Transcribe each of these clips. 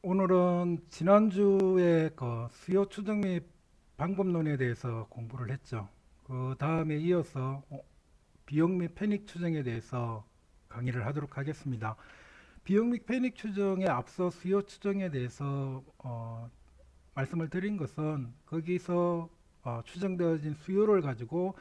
오늘은 지난주에 그 수요 추정 및 방법론에 대해서 공부를 했죠. 그 다음에 이어서 비용 및 편익 추정에 대해서 강의를 하도록 하겠습니다. 비용 및 편익 추정에 앞서 수요 추정에 대해서 말씀을 드린 것은 거기서 추정되어진 수요를 가지고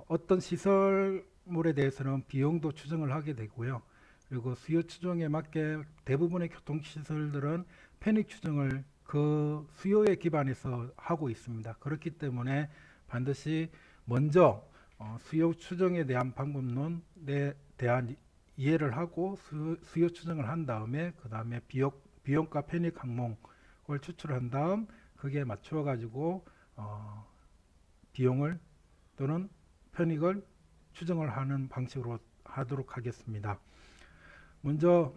어떤 시설물에 대해서는 비용도 추정을 하게 되고요. 그리고 수요 추정에 맞게 대부분의 교통시설들은 편익 추정을 그 수요에 기반해서 하고 있습니다. 그렇기 때문에 반드시 먼저 수요 추정에 대한 방법론에 대한 이해를 하고 수요 추정을 한 다음에 그 다음에 비용과 편익 항목을 추출한 다음 그게 맞춰 가지고 비용을 또는 편익을 추정을 하는 방식으로 하도록 하겠습니다. 먼저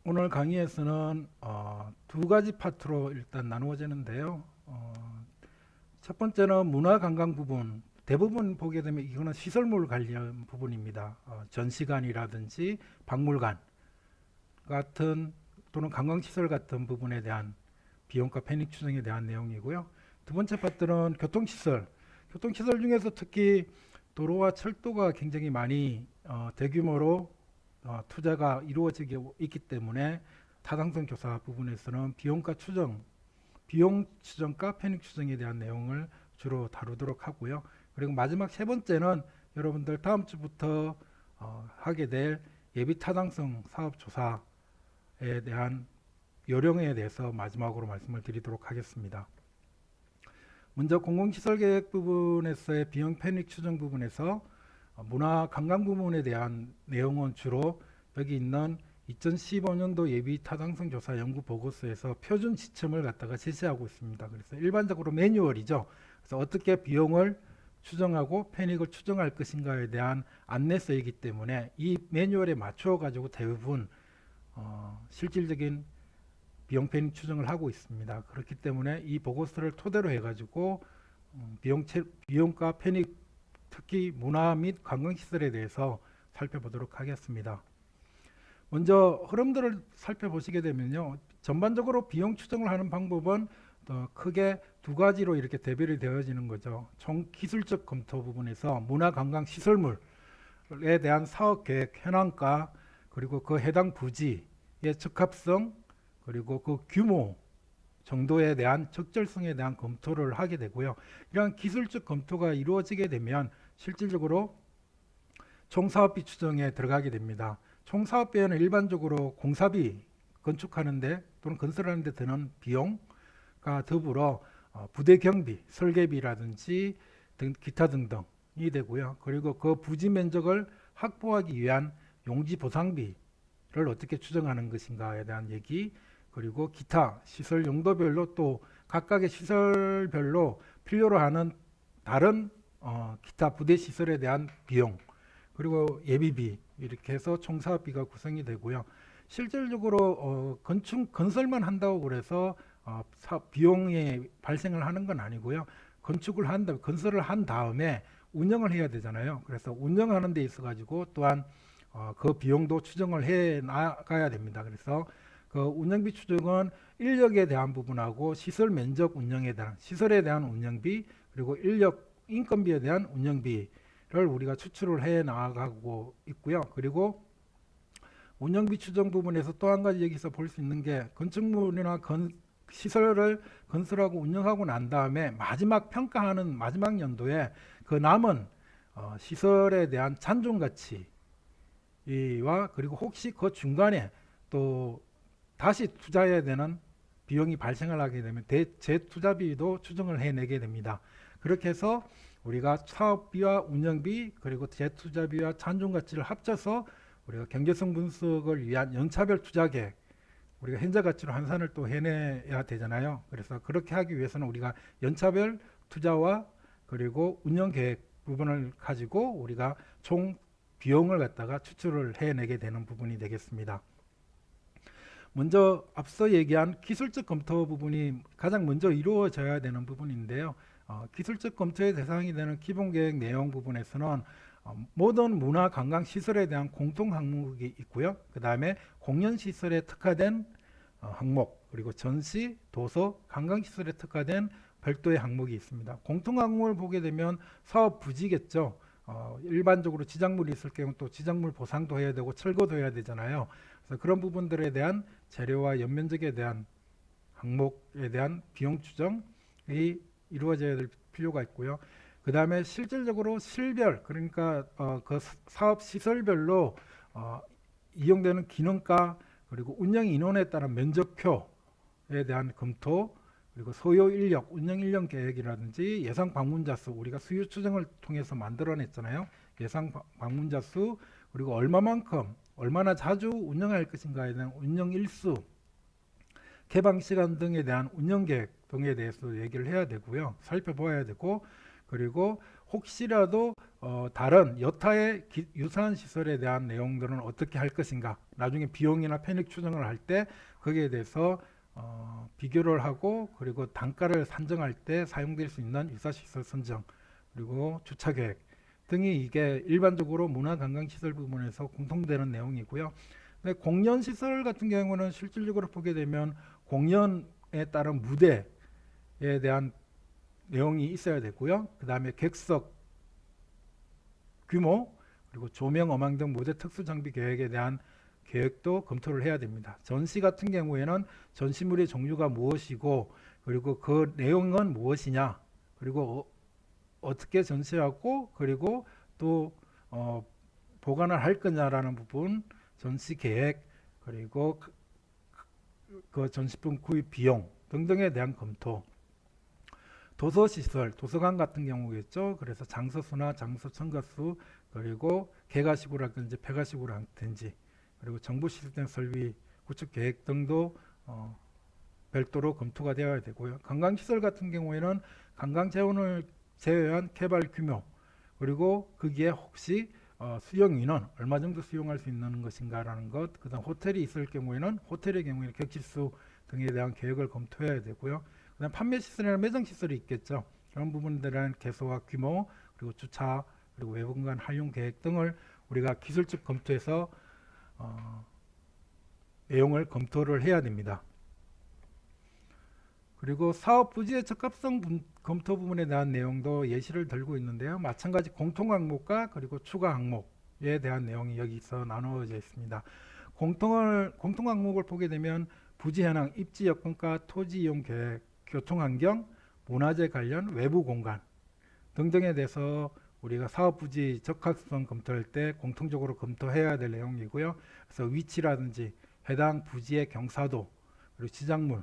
오늘 강의에서는 두 가지 파트로 일단 나누어지는데요. 첫 번째는 문화관광 부분, 대부분 보게 되면 이거는 시설물 관련 부분입니다. 전시관이라든지 박물관 같은 또는 관광시설 같은 부분에 대한 비용과 편익 추정에 대한 내용이고요. 두 번째 파트는 교통시설, 교통시설 중에서 특히 도로와 철도가 굉장히 많이 대규모로 투자가 이루어지고 있기 때문에 타당성 조사 부분에서는 비용 추정과 편익 추정에 대한 내용을 주로 다루도록 하고요. 그리고 마지막 세 번째는 여러분들 다음 주부터 하게 될 예비 타당성 사업 조사에 대한 요령에 대해서 마지막으로 말씀을 드리도록 하겠습니다. 먼저 공공시설 계획 부분에서의 비용 편익 추정 부분에서 문화 관광 부문에 대한 내용은 주로 여기 있는 2015년도 예비 타당성 조사 연구 보고서에서 표준 지침을 갖다가 제시하고 있습니다. 그래서 일반적으로 매뉴얼이죠. 그래서 어떻게 비용을 추정하고 편익을 추정할 것인가에 대한 안내서이기 때문에 이 매뉴얼에 맞춰 가지고 대부분 실질적인 비용 편익 추정을 하고 있습니다. 그렇기 때문에 이 보고서를 토대로 해가지고 비용과 편익, 특히 문화 및 관광시설에 대해서 살펴보도록 하겠습니다. 먼저 흐름들을 살펴보시게 되면요, 전반적으로 비용 추정을 하는 방법은 크게 두 가지로 이렇게 대별이 되어지는 거죠. 총 기술적 검토 부분에서 문화 관광 시설물에 대한 사업 계획 현황가, 그리고 그 해당 부지의 적합성, 그리고 그 규모 정도에 대한 적절성에 대한 검토를 하게 되고요. 이러한 기술적 검토가 이루어지게 되면 실질적으로 총사업비 추정에 들어가게 됩니다. 총사업비에는 일반적으로 공사비, 건축하는데 또는 건설하는데 드는 비용과 더불어 부대 경비, 설계비라든지 기타 등등이 되고요. 그리고 그 부지 면적을 확보하기 위한 용지 보상비를 어떻게 추정하는 것인가에 대한 얘기, 그리고 기타 시설 용도별로 또 각각의 시설별로 필요로 하는 다른 기타 부대 시설에 대한 비용, 그리고 예비비, 이렇게 해서 총사업비가 구성이 되고요. 실질적으로 건설만 한다고 그래서 비용이 발생을 하는 건 아니고요. 건설을 한 다음에 운영을 해야 되잖아요. 그래서 운영하는 데 있어 가지고 또한 그 비용도 추정을 해 나가야 됩니다. 그래서 그 운영비 추정은 인력에 대한 부분하고 시설 면적 운영에 대한, 시설에 대한 운영비, 그리고 인건비에 대한 운영비를 우리가 추출을 해 나가고 있고요. 그리고 운영비 추정 부분에서 또 한 가지 여기서 볼 수 있는 게, 건축물이나 시설을 건설하고 운영하고 난 다음에 마지막 평가하는 마지막 연도에 그 남은 시설에 대한 잔존 가치와, 그리고 혹시 그 중간에 또 다시 투자해야 되는 비용이 발생을 하게 되면 재투자비도 추정을 해내게 됩니다. 그렇게 해서 우리가 사업비와 운영비, 그리고 재투자비와 잔존가치를 합쳐서 우리가 경제성 분석을 위한 연차별 투자계획, 우리가 현재 가치로 환산을 또 해내야 되잖아요. 그래서 그렇게 하기 위해서는 우리가 연차별 투자와 그리고 운영계획 부분을 가지고 우리가 총 비용을 갖다가 추출을 해내게 되는 부분이 되겠습니다. 먼저 앞서 얘기한 기술적 검토 부분이 가장 먼저 이루어져야 되는 부분인데요. 기술적 검토의 대상이 되는 기본계획 내용 부분에서는 모든 문화 관광 시설에 대한 공통 항목이 있고요. 그 다음에 공연 시설에 특화된 항목, 그리고 전시, 도서, 관광시설에 특화된 별도의 항목이 있습니다. 공통 항목을 보게 되면 사업 부지겠죠. 일반적으로 지작물이 있을 경우 또 지작물 보상도 해야 되고 철거도 해야 되잖아요. 그래서 그런 부분들에 대한 재료와 연면적에 대한 항목에 대한 비용 추정이 이루어져야 될 필요가 있고요. 그 다음에 실질적으로 실별, 그러니까 그 사업 시설별로 이용되는 기능가, 그리고 운영 인원에 따른 면적표에 대한 검토, 그리고 소요 인력, 운영 인력 계획이라든지 예상 방문자 수, 우리가 수요 추정을 통해서 만들어냈잖아요. 예상 방문자 수, 그리고 얼마만큼, 얼마나 자주 운영할 것인가에 대한 운영 일수, 개방 시간 등에 대한 운영 계획 등에 대해서 얘기를 해야 되고요. 살펴봐야 되고, 그리고 혹시라도 다른 여타의 유사한 시설에 대한 내용들은 어떻게 할 것인가, 나중에 비용이나 편익 추정을 할 때 거기에 대해서 비교를 하고, 그리고 단가를 산정할 때 사용될 수 있는 유사시설 선정, 그리고 주차 계획 등이 이게 일반적으로 문화관광시설 부분에서 공통되는 내용이고요. 근데 공연시설 같은 경우는 실질적으로 보게 되면 공연에 따른 무대에 대한 내용이 있어야 되고요. 그 다음에 객석 규모, 그리고 조명, 음향 등 무대 특수 장비 계획에 대한 계획도 검토를 해야 됩니다. 전시 같은 경우에는 전시물의 종류가 무엇이고, 그리고 그 내용은 무엇이냐, 그리고 어떻게 전시하고, 그리고 또 보관을 할 거냐라는 부분, 전시 계획, 그리고 그 전시품 구입 비용 등등에 대한 검토. 도서시설, 도서관 같은 경우겠죠. 그래서 장서수나 장서 첨가수, 그리고 개가시구라든지 폐가시구라든지, 그리고 정부 시스템 설비 구축 계획 등도 별도로 검토가 되어야 되고요. 관광시설 같은 경우에는 관광 재원을 제외한 개발 규모, 그리고 거기에 혹시 수용 인원 얼마 정도 수용할 수 있는 것인가라는 것, 그다음 호텔이 있을 경우에는 호텔의 경우에는 객실수 등에 대한 계획을 검토해야 되고요. 그다음 판매 시설이나 매장 시설이 있겠죠. 그런 부분들은 개소와 규모, 그리고 주차, 그리고 외부 공간 활용 계획 등을 우리가 기술적 검토해서 내용을 검토를 해야 됩니다. 그리고 사업 부지의 적합성 검토 부분에 대한 내용도 예시를 들고 있는데요. 마찬가지 공통 항목과 그리고 추가 항목에 대한 내용이 여기서 나누어져 있습니다. 공통 항목을 보게 되면 부지 현황, 입지 여건가, 토지 이용 계획, 교통 환경, 문화재 관련 외부 공간 등등에 대해서 우리가 사업 부지 적합성 검토할 때 공통적으로 검토해야 될 내용이고요. 그래서 위치라든지 해당 부지의 경사도, 그리고 지작물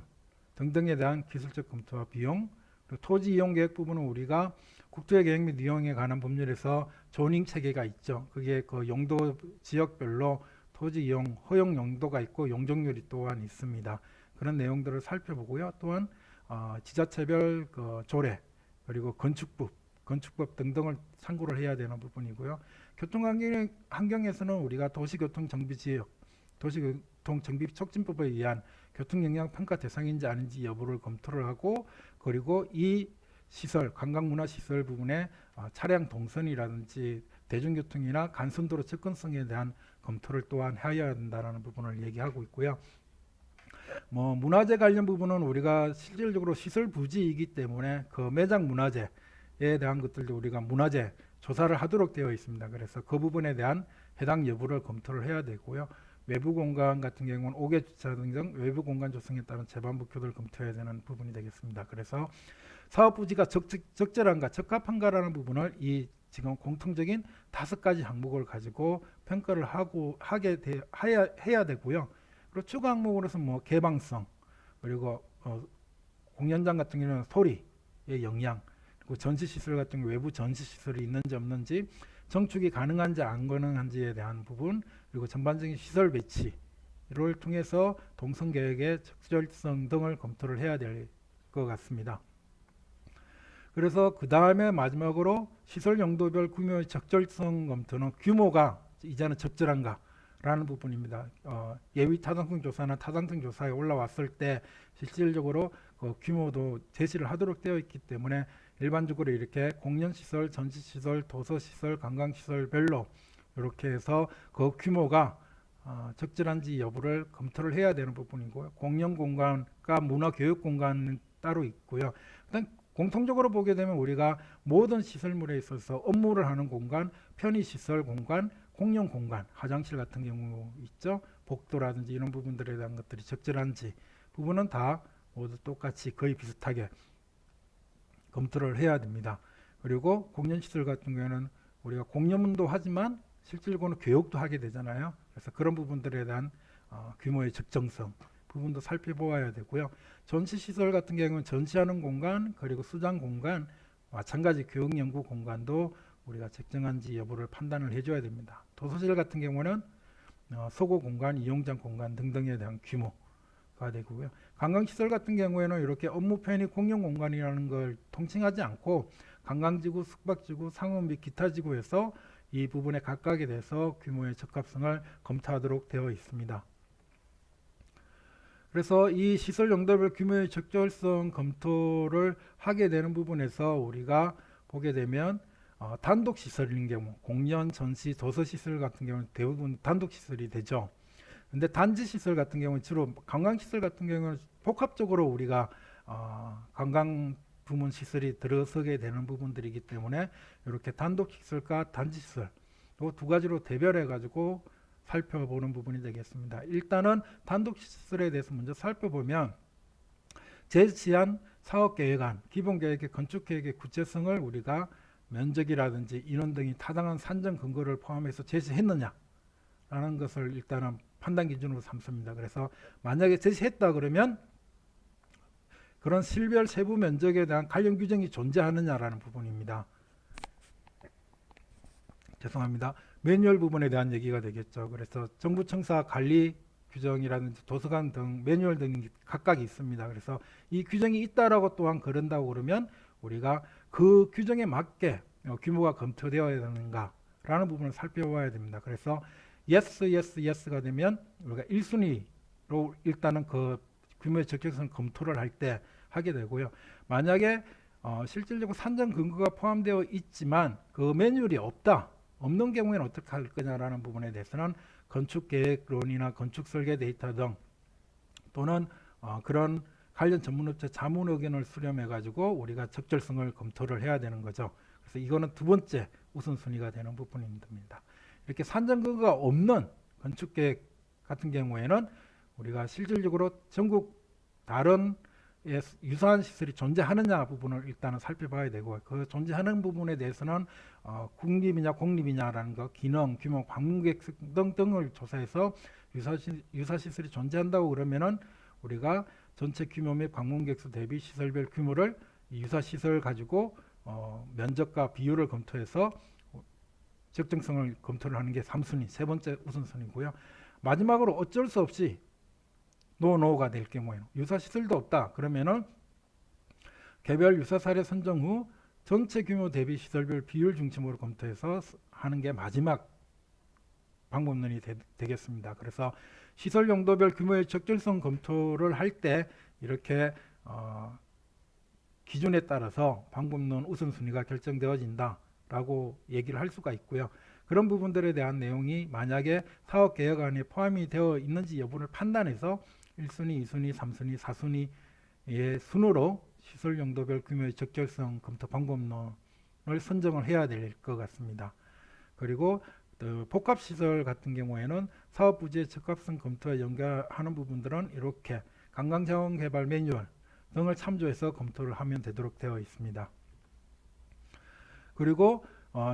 등등에 대한 기술적 검토와 비용, 그리고 토지 이용 계획 부분은 우리가 국토의 계획 및 이용에 관한 법률에서 조닝 체계가 있죠. 그게 그 용도 지역별로 토지 이용 허용 용도가 있고 용적률이 또한 있습니다. 그런 내용들을 살펴보고요. 또한 지자체별 그 조례, 그리고 건축법 등등을 참고를 해야 되는 부분이고요. 교통환경에서는 우리가 도시교통정비지역, 도시교통정비촉진법에 의한 교통영향평가 대상인지 아닌지 여부를 검토를 하고, 그리고 이 시설, 관광문화시설 부분에 차량 동선이라든지 대중교통이나 간선도로 접근성에 대한 검토를 또한 해야 한다는 부분을 얘기하고 있고요. 문화재 관련 부분은 우리가 실질적으로 시설 부지이기 때문에 그 매장 문화재에 대한 것들도 우리가 문화재 조사를 하도록 되어 있습니다. 그래서 그 부분에 대한 해당 여부를 검토를 해야 되고요. 외부 공간 같은 경우는 5개 주차 등 외부 공간 조성에 따른 재반복 교도를 검토해야 되는 부분이 되겠습니다. 그래서 사업 부지가 적절한가, 적합한가라는 부분을 이 지금 공통적인 5가지 항목을 가지고 평가를 해야 되고요. 그리고 추가 항목으로서 개방성, 그리고 공연장 같은 경우는 소리의 영향, 그리고 전시시설 같은 경우 외부 전시시설이 있는지 없는지, 정축이 가능한지 안 가능한지에 대한 부분, 그리고 전반적인 시설 배치를 통해서 동선계획의 적절성 등을 검토를 해야 될 것 같습니다. 그래서 그 다음에 마지막으로 시설 용도별 규모의 적절성 검토는 규모가 이제는 적절한가 라는 부분입니다. 예위 타당성 조사나 타당성 조사에 올라왔을 때 실질적으로 그 규모도 제시를 하도록 되어 있기 때문에 일반적으로 이렇게 공연시설, 전시시설, 도서시설, 관광시설별로 이렇게 해서 그 규모가 적절한지 여부를 검토를 해야 되는 부분이고요. 공영 공간과 문화 교육 공간은 따로 있고요. 일단 공통적으로 보게 되면 우리가 모든 시설물에 있어서 업무를 하는 공간, 편의시설 공간, 공용 공간, 화장실 같은 경우 있죠. 복도라든지 이런 부분들에 대한 것들이 적절한지 부분은 다 모두 똑같이 거의 비슷하게 검토를 해야 됩니다. 그리고 공연시설 같은 경우에는 우리가 공연도 하지만 실질적으로는 교육도 하게 되잖아요. 그래서 그런 부분들에 대한 규모의 적정성 부분도 살펴보아야 되고요. 전시시설 같은 경우는 전시하는 공간 그리고 수장 공간 마찬가지 교육연구 공간도 우리가 적정한지 여부를 판단을 해줘야 됩니다. 도서실 같은 경우는 소고 공간, 이용장 공간 등등에 대한 규모가 되고요. 관광시설 같은 경우에는 이렇게 업무 편의 공용 공간이라는 걸 통칭하지 않고 관광지구, 숙박지구, 상업 및 기타 지구에서 이 부분에 각각에 대해서 규모의 적합성을 검토하도록 되어 있습니다. 그래서 이 시설 용도별 규모의 적절성 검토를 하게 되는 부분에서 우리가 보게 되면 단독 시설인 경우 공연, 전시, 도서 시설 같은 경우는 대부분 단독 시설이 되죠. 근데 단지 시설 같은 경우는 주로 관광 시설 같은 경우는 복합적으로 우리가 관광 부문 시설이 들어서게 되는 부분들이기 때문에 이렇게 단독 시설과 단지 시설 이 두 가지로 대별해 가지고 살펴보는 부분이 되겠습니다. 일단은 단독 시설에 대해서 먼저 살펴보면 제시한 사업계획안, 기본계획의 건축계획의 구체성을 우리가 면적이라든지 인원 등이 타당한 산정 근거를 포함해서 제시했느냐 라는 것을 일단은 판단 기준으로 삼습니다. 그래서 만약에 제시했다 그러면 그런 실별 세부 면적에 대한 관련 규정이 존재하느냐라는 부분입니다. 죄송합니다. 매뉴얼 부분에 대한 얘기가 되겠죠. 그래서 정부 청사 관리 규정이라든지 도서관 등 매뉴얼 등이 각각 있습니다. 그래서 이 규정이 있다라고 또한 그런다고 그러면 우리가 그 규정에 맞게 규모가 검토되어야 되는가라는 부분을 살펴봐야 됩니다. 그래서 yes가 되면 우리가 1순위로 일단은 그 규모의 적격성 검토를 할 때 하게 되고요. 만약에 실질적으로 산정 근거가 포함되어 있지만 그 매뉴얼이 없는 경우에는 어떻게 할 거냐라는 부분에 대해서는 건축계획론이나 건축설계 데이터 등 또는 그런 관련 전문업체 자문 의견을 수렴해 가지고 우리가 적절성을 검토를 해야 되는 거죠. 그래서 이거는 두 번째 우선순위가 되는 부분입니다. 이렇게 산정 근거가 없는 건축계획 같은 경우에는 우리가 실질적으로 전국 다른 유사한 시설이 존재하느냐 부분을 일단은 살펴봐야 되고 그 존재하는 부분에 대해서는 국립이냐 공립이냐라는 거, 기능, 규모, 방문객 등을 조사해서 유사 시설이 존재한다고 그러면은 우리가 전체 규모 및 방문객 수 대비 시설별 규모를 유사 시설 가지고 면적과 비율을 검토해서 적정성을 검토를 하는 게 3순위, 세 번째 우선순위고요. 마지막으로 어쩔 수 없이 노가 될 경우에는 유사시설도 없다 그러면은 개별 유사 사례 선정 후 전체 규모 대비 시설별 비율 중심으로 검토해서 하는 게 마지막 방법론이 되겠습니다. 그래서 시설 용도별 규모의 적절성 검토를 할 때 이렇게 기준에 따라서 방법론 우선순위가 결정되어진다라고 얘기를 할 수가 있고요. 그런 부분들에 대한 내용이 만약에 사업계획안에 포함이 되어 있는지 여부를 판단해서 1순위, 2순위, 3순위, 4순위의 순으로 시설 용도별 규모의 적절성 검토 방법론을 선정을 해야 될 것 같습니다. 그리고 복합시설 같은 경우에는 사업부지의 적합성 검토에 연결하는 부분들은 이렇게 관광자원개발 매뉴얼 등을 참조해서 검토를 하면 되도록 되어 있습니다. 그리고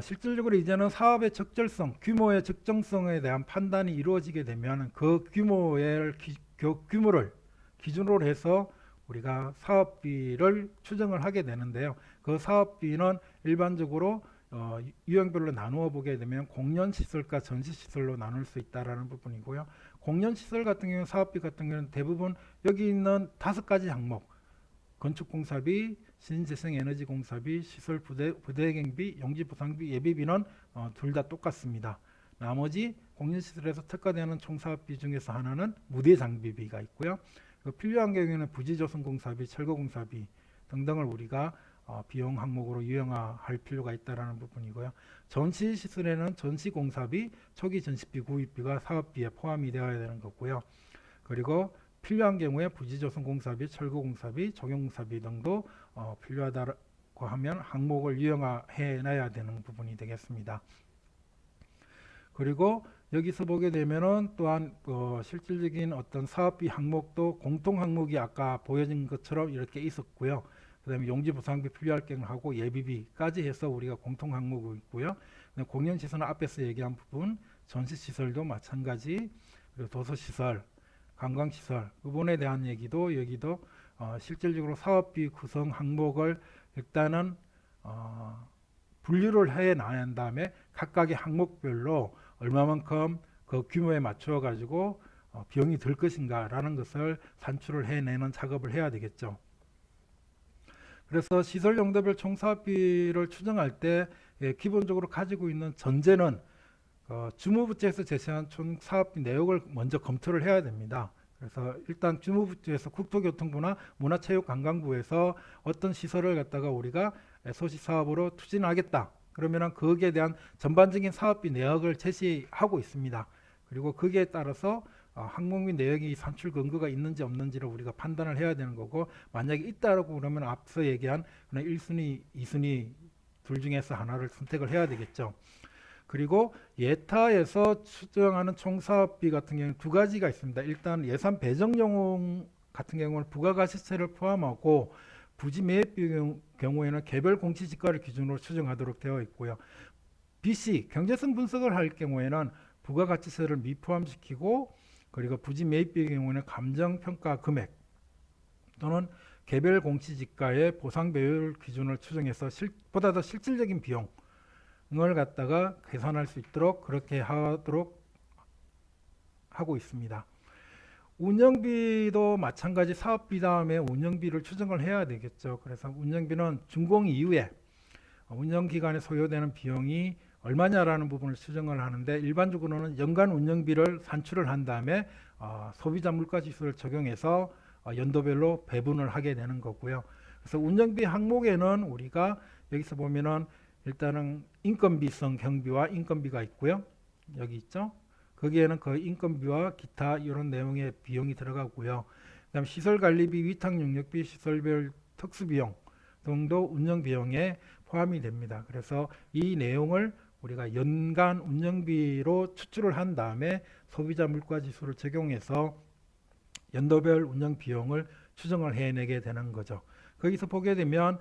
실질적으로 이제는 사업의 적절성, 규모의 적정성에 대한 판단이 이루어지게 되면 그 규모를 기준으로 해서 우리가 사업비를 추정을 하게 되는데요. 그 사업비는 일반적으로 유형별로 나누어 보게 되면 공연시설과 전시시설로 나눌 수 있다는 부분이고요. 공연시설 같은 경우는 사업비 같은 경우는 대부분 여기 있는 5가지 항목 건축공사비, 신재생에너지공사비, 시설 부대행비, 용지보상비, 예비비는 둘 다 똑같습니다. 나머지 공연시설에서 특화되는 총사업비 중에서 하나는 무대장비비가 있고요. 필요한 경우에는 부지조성공사비, 철거공사비 등등을 우리가 비용 항목으로 유형화할 필요가 있다라는 부분이고요. 전시 시설에는 전시 공사비, 초기 전시비, 구입비가 사업비에 포함이 되어야 되는 거고요. 그리고 필요한 경우에 부지조성 공사비, 철거 공사비, 적용 공사비 등도 필요하다고 하면 항목을 유형화해 놔야 되는 부분이 되겠습니다. 그리고 여기서 보게 되면은 또한 실질적인 어떤 사업비 항목도 공통 항목이 아까 보여진 것처럼 이렇게 있었고요. 그다음에 용지보상비 필요할 경우하고 예비비까지 해서 우리가 공통 항목이 있고요. 공연시설은 앞에서 얘기한 부분, 전시시설도 마찬가지, 그리고 도서시설, 관광시설 부분에 대한 얘기도 여기도 실질적으로 사업비 구성 항목을 일단은 분류를 해 놔야 다음에 각각의 항목별로 얼마만큼 그 규모에 맞춰 가지고 비용이 들 것인가 라는 것을 산출을 해내는 작업을 해야 되겠죠. 그래서 시설 용도별 총사업비를 추정할 때 기본적으로 가지고 있는 전제는 주무부처에서 제시한 총사업비 내역을 먼저 검토를 해야 됩니다. 그래서 일단 주무부처에서 국토교통부나 문화체육관광부에서 어떤 시설을 갖다가 우리가 소시사업으로 추진하겠다. 그러면은 거기에 대한 전반적인 사업비 내역을 제시하고 있습니다. 그리고 거기에 따라서 항목 및 내역이 산출 근거가 있는지 없는지를 우리가 판단을 해야 되는 거고, 만약에 있다라고 그러면 앞서 얘기한 1순위, 2순위 둘 중에서 하나를 선택을 해야 되겠죠. 그리고 예타에서 추정하는 총사업비 같은 경우는 두 가지가 있습니다. 일단 예산 배정용 같은 경우는 부가가치세를 포함하고 부지 매입비 경우에는 개별 공시지가를 기준으로 추정하도록 되어 있고요. BC 경제성 분석을 할 경우에는 부가가치세를 미포함시키고, 그리고 부지 매입비의 경우에는 감정평가 금액 또는 개별 공시지가의 보상 배율 기준을 추정해서 보다 더 실질적인 비용을 갖다가 계산할 수 있도록 그렇게 하도록 하고 있습니다. 운영비도 마찬가지 사업비 다음에 운영비를 추정을 해야 되겠죠. 그래서 운영비는 준공 이후에 운영기간에 소요되는 비용이 얼마냐라는 부분을 추정을 하는데, 일반적으로는 연간 운영비를 산출을 한 다음에 소비자 물가지수를 적용해서 연도별로 배분을 하게 되는 거고요. 그래서 운영비 항목에는 우리가 여기서 보면은 일단은 인건비성 경비와 인건비가 있고요. 여기 있죠. 거기에는 그 인건비와 기타 이런 내용의 비용이 들어가고요. 그다음 시설관리비, 위탁용역비, 시설별 특수비용 등도 운영비용에 포함이 됩니다. 그래서 이 내용을 우리가 연간 운영비로 추출을 한 다음에 소비자 물가지수를 적용해서 연도별 운영비용을 추정을 해내게 되는 거죠. 거기서 보게 되면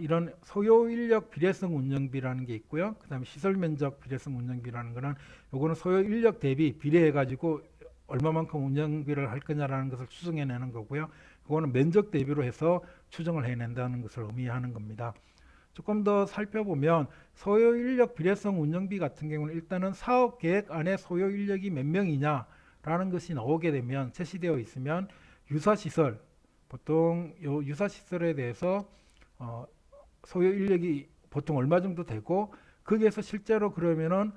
이런 소요인력 비례성 운영비라는 게 있고요. 그 다음에 시설면적 비례성 운영비라는 거는 요거는 소요인력 대비 비례해 가지고 얼마만큼 운영비를 할 거냐라는 것을 추정해내는 거고요. 그거는 면적 대비로 해서 추정을 해낸다는 것을 의미하는 겁니다. 조금 더 살펴보면 소요인력 비례성 운영비 같은 경우는 일단은 사업계획 안에 소요인력이 몇 명이냐라는 것이 나오게 되면, 제시되어 있으면 유사시설, 보통 요 유사시설에 대해서 소요인력이 보통 얼마 정도 되고, 거기에서 실제로 그러면은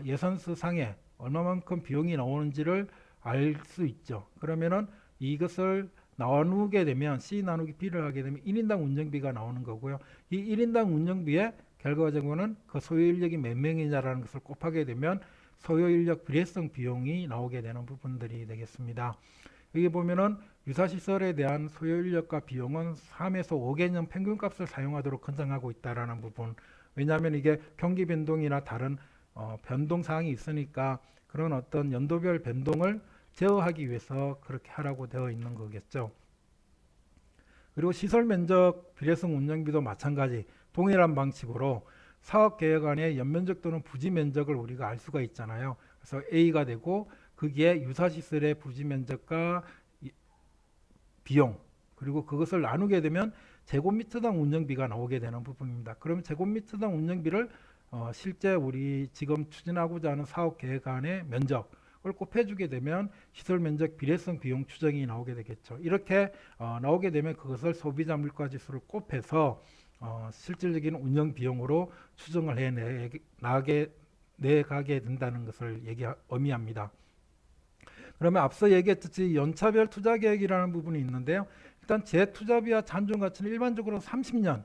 예산서상에 얼마만큼 비용이 나오는지를 알 수 있죠. 그러면은 이것을 나누게 되면 C 나누기 B를 하게 되면 1인당 운영비가 나오는 거고요. 이 1인당 운영비의 결과적으로는 그 소요인력이 몇 명이냐라는 것을 곱하게 되면 소요인력 비례성 비용이 나오게 되는 부분들이 되겠습니다. 여기 보면은 유사시설에 대한 소요인력과 비용은 3에서 5개년 평균값을 사용하도록 권장하고 있다라는 부분. 왜냐하면 이게 경기 변동이나 다른 변동 사항이 있으니까 그런 어떤 연도별 변동을 제어하기 위해서 그렇게 하라고 되어 있는 거겠죠. 그리고 시설 면적 비례성 운영비도 마찬가지 동일한 방식으로 사업계획안에 연면적 또는 부지 면적을 우리가 알 수가 있잖아요. 그래서 A가 되고 거기에 유사시설의 부지 면적과 비용, 그리고 그것을 나누게 되면 제곱미터당 운영비가 나오게 되는 부분입니다. 그러면 제곱미터당 운영비를 실제 우리 지금 추진하고자 하는 사업계획안의 면적을 곱해주게 되면 시설 면적 비례성 비용 추정이 나오게 되겠죠. 이렇게 나오게 되면 그것을 소비자 물가지수를 곱해서 실질적인 운영 비용으로 추정을 내가게 된다는 것을 의미합니다. 그러면 앞서 얘기했듯이 연차별 투자계획이라는 부분이 있는데요. 일단 재투자비와 잔존가치는 일반적으로 30년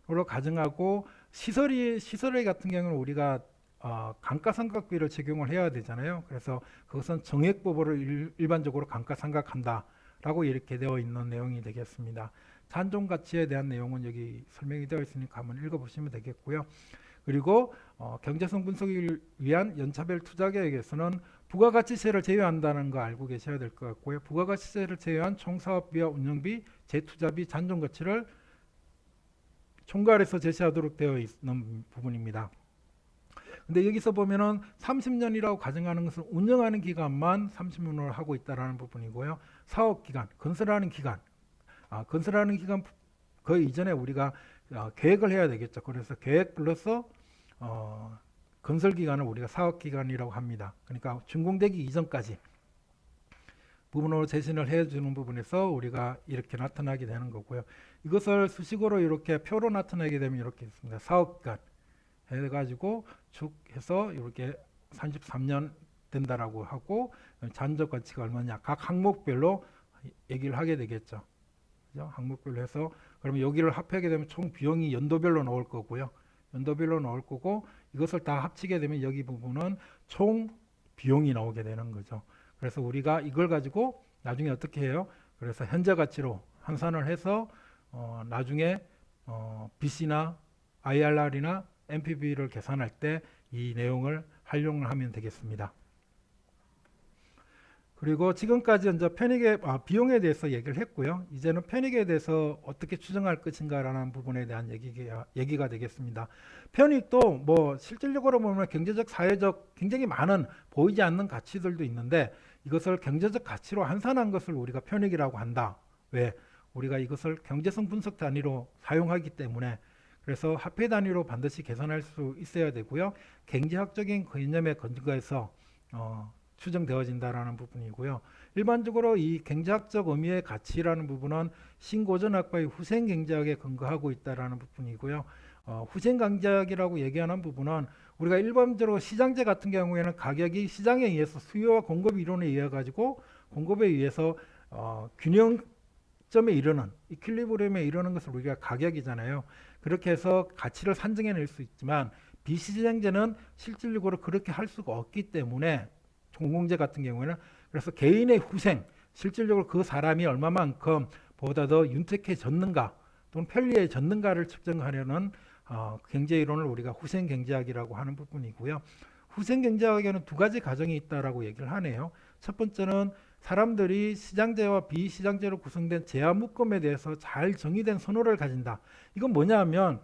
가정하고 시설의 같은 경우는 우리가 감가상각비를 적용을 해야 되잖아요. 그래서 그것은 정액법으로 일반적으로 감가상각한다라고 이렇게 되어 있는 내용이 되겠습니다. 잔존 가치에 대한 내용은 여기 설명이 되어 있으니까 한번 읽어보시면 되겠고요. 그리고 경제성 분석을 위한 연차별 투자 계획에서는 부가가치세를 제외한다는 거 알고 계셔야 될 것 같고요. 부가가치세를 제외한 총사업비와 운영비, 재투자비, 잔존 가치를 총괄해서 제시하도록 되어 있는 부분입니다. 근데 여기서 보면은 30년이라고 가정하는 것은 운영하는 기간만 30년을 하고 있다라는 부분이고요. 사업 기간, 건설하는 기간, 건설하는 기간 그 이전에 우리가 계획을 해야 되겠죠. 그래서 계획 플러스 건설 기간을 우리가 사업 기간이라고 합니다. 그러니까 준공되기 이전까지 부분으로 제시를 해주는 부분에서 우리가 이렇게 나타나게 되는 거고요. 이것을 수식어로 이렇게 표로 나타내게 되면 이렇게 있습니다. 사업 기간 해가지고 쭉 해서 이렇게 33년 된다라고 하고 잔존 가치가 얼마냐 각 항목별로 얘기를 하게 되겠죠. 그죠? 항목별로 해서 그러면 여기를 합하게 되면 총 비용이 연도별로 나올 거고요. 연도별로 나올 거고 이것을 다 합치게 되면 여기 부분은 총 비용이 나오게 되는 거죠. 그래서 우리가 이걸 가지고 나중에 어떻게 해요? 그래서 현재 가치로 환산을 해서 나중에 BC나 IRR이나 NPV를 계산할 때 이 내용을 활용을 하면 되겠습니다. 그리고 지금까지 이제 비용에 대해서 얘기를 했고요. 이제는 편익에 대해서 어떻게 추정할 것인가라는 부분에 대한 얘기가 되겠습니다. 편익도 뭐 실질적으로 보면 경제적, 사회적 굉장히 많은 보이지 않는 가치들도 있는데 이것을 경제적 가치로 환산한 것을 우리가 편익이라고 한다. 왜? 우리가 이것을 경제성 분석 단위로 사용하기 때문에 그래서 화폐 단위로 반드시 계산할 수 있어야 되고요. 경제학적인 개념에 근거해서 추정되어진다라는 부분이고요. 일반적으로 이 경제학적 의미의 가치라는 부분은 신고전학파의 후생경제학에 근거하고 있다라는 부분이고요. 후생경제학이라고 얘기하는 부분은 우리가 일반적으로 시장제 같은 경우에는 가격이 시장에 의해서 수요와 공급 이론에 의해 가지고 공급에 의해서 균형점에 이르는 이퀄리브리엄에 이르는 것을 우리가 가격이잖아요. 그렇게 해서 가치를 산정해낼 수 있지만 비시장제는 실질적으로 그렇게 할 수가 없기 때문에 공공재 같은 경우에는 그래서 개인의 후생, 실질적으로 그 사람이 얼마만큼 보다 더 윤택해졌는가 또는 편리해졌는가를 측정하려는 경제이론을 우리가 후생경제학이라고 하는 부분이고요. 후생경제학에는 두 가지 과정이 있다라고 얘기를 하네요. 첫 번째는 사람들이 시장제와 비시장제로 구성된 제한 묶음에 대해서 잘 정의된 선호를 가진다. 이건 뭐냐면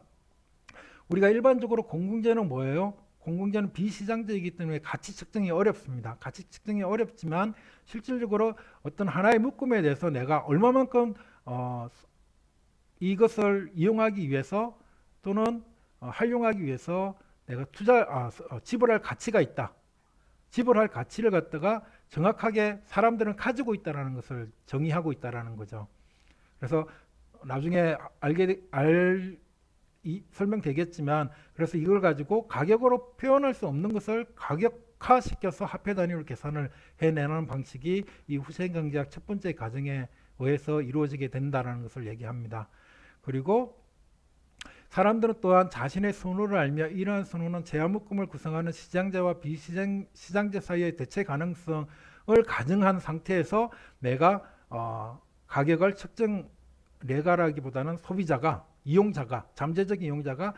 우리가 일반적으로 공공재는 뭐예요? 공공재는 비시장제이기 때문에 가치 측정이 어렵습니다. 가치 측정이 어렵지만 실질적으로 어떤 하나의 묶음에 대해서 내가 얼마만큼 이것을 이용하기 위해서 또는 활용하기 위해서 내가 지불할 가치가 있다. 지불할 가치를 갖다가 정확하게 사람들은 가지고 있다는 것을 정의하고 있다는 거죠. 그래서 나중에 설명되겠지만 그래서 이걸 가지고 가격으로 표현할 수 없는 것을 가격화시켜서 화폐 단위로 계산을 해내는 방식이 이 후생경제학 첫 번째 과정에 의해서 이루어지게 된다는 것을 얘기합니다. 그리고 사람들은 또한 자신의 선호를 알며 이러한 선호는 제한묶음을 구성하는 시장제와 비시장제 사이의 대체 가능성을 가정한 상태에서 내가 가격을 내가라기보다는 소비자가 이용자가 잠재적 이용자가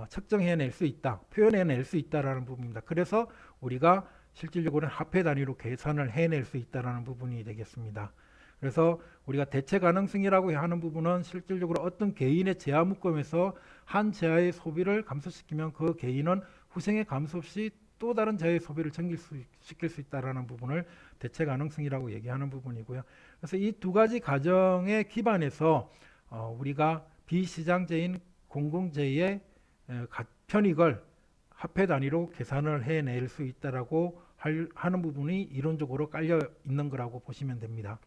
측정해낼 수 있다, 표현해낼 수 있다라는 부분입니다. 그래서 우리가 실질적으로는 화폐 단위로 계산을 해낼 수 있다라는 부분이 되겠습니다. 그래서 우리가 대체 가능성이라고 하는 부분은 실질적으로 어떤 개인의 제한 묶음에서 한 제한의 소비를 감소시키면 그 개인은 후생의 감소 없이 또 다른 제한의 소비를 시킬 수 있다라는 부분을 대체 가능성이라고 얘기하는 부분이고요. 그래서 이 두 가지 가정에 기반해서 우리가 비시장제인 공공재의 편익을 화폐 단위로 계산을 해낼 수 있다라고 하는 부분이 이론적으로 깔려 있는 거라고 보시면 됩니다.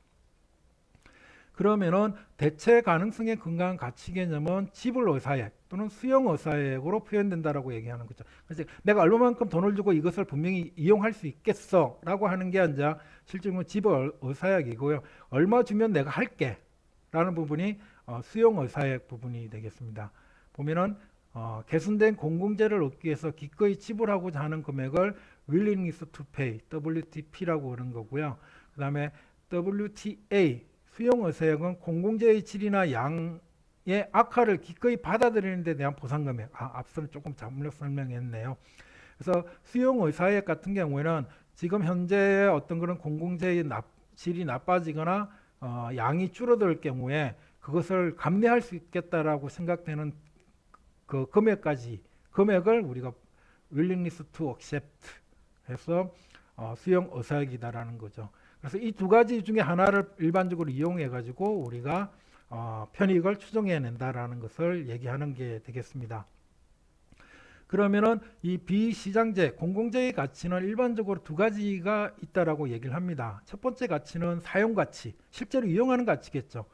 그러면은 대체 가능성에 근거한 가치 개념은 지불 의사액 또는 수용 의사액으로 표현된다라고 얘기하는 거죠. 그래서 내가 얼마만큼 돈을 주고 이것을 분명히 이용할 수 있겠어라고 하는 게 이제 실질적으로 지불 의사액이고요. 얼마 주면 내가 할게라는 부분이 수용 의사액 부분이 되겠습니다. 보면은 개선된 공공재를 얻기 위해서 기꺼이 지불하고자 하는 금액을 willingness to pay, WTP라고 그런 거고요. 그 다음에 WTA, 수용 의사액은 공공재의 질이나 양의 악화를 기꺼이 받아들이는 데 대한 보상금액. 앞서는 조금 잘못 설명했네요. 그래서 수용 의사액 같은 경우에는 지금 현재 어떤 그런 공공재의 질이 나빠지거나 양이 줄어들 경우에 그것을 감내할 수 있겠다라고 생각되는 그 금액을 우리가 willingness to accept 해서 수용 의사액이다라는 거죠. 그래서 이 두 가지 중에 하나를 일반적으로 이용해 가지고 우리가 편익을 추정해 낸다라는 것을 얘기하는 게 되겠습니다. 그러면은 이 비시장재, 공공재의 가치는 일반적으로 두 가지가 있다라고 얘기를 합니다. 첫 번째 가치는 사용가치, 실제로 이용하는 가치겠죠.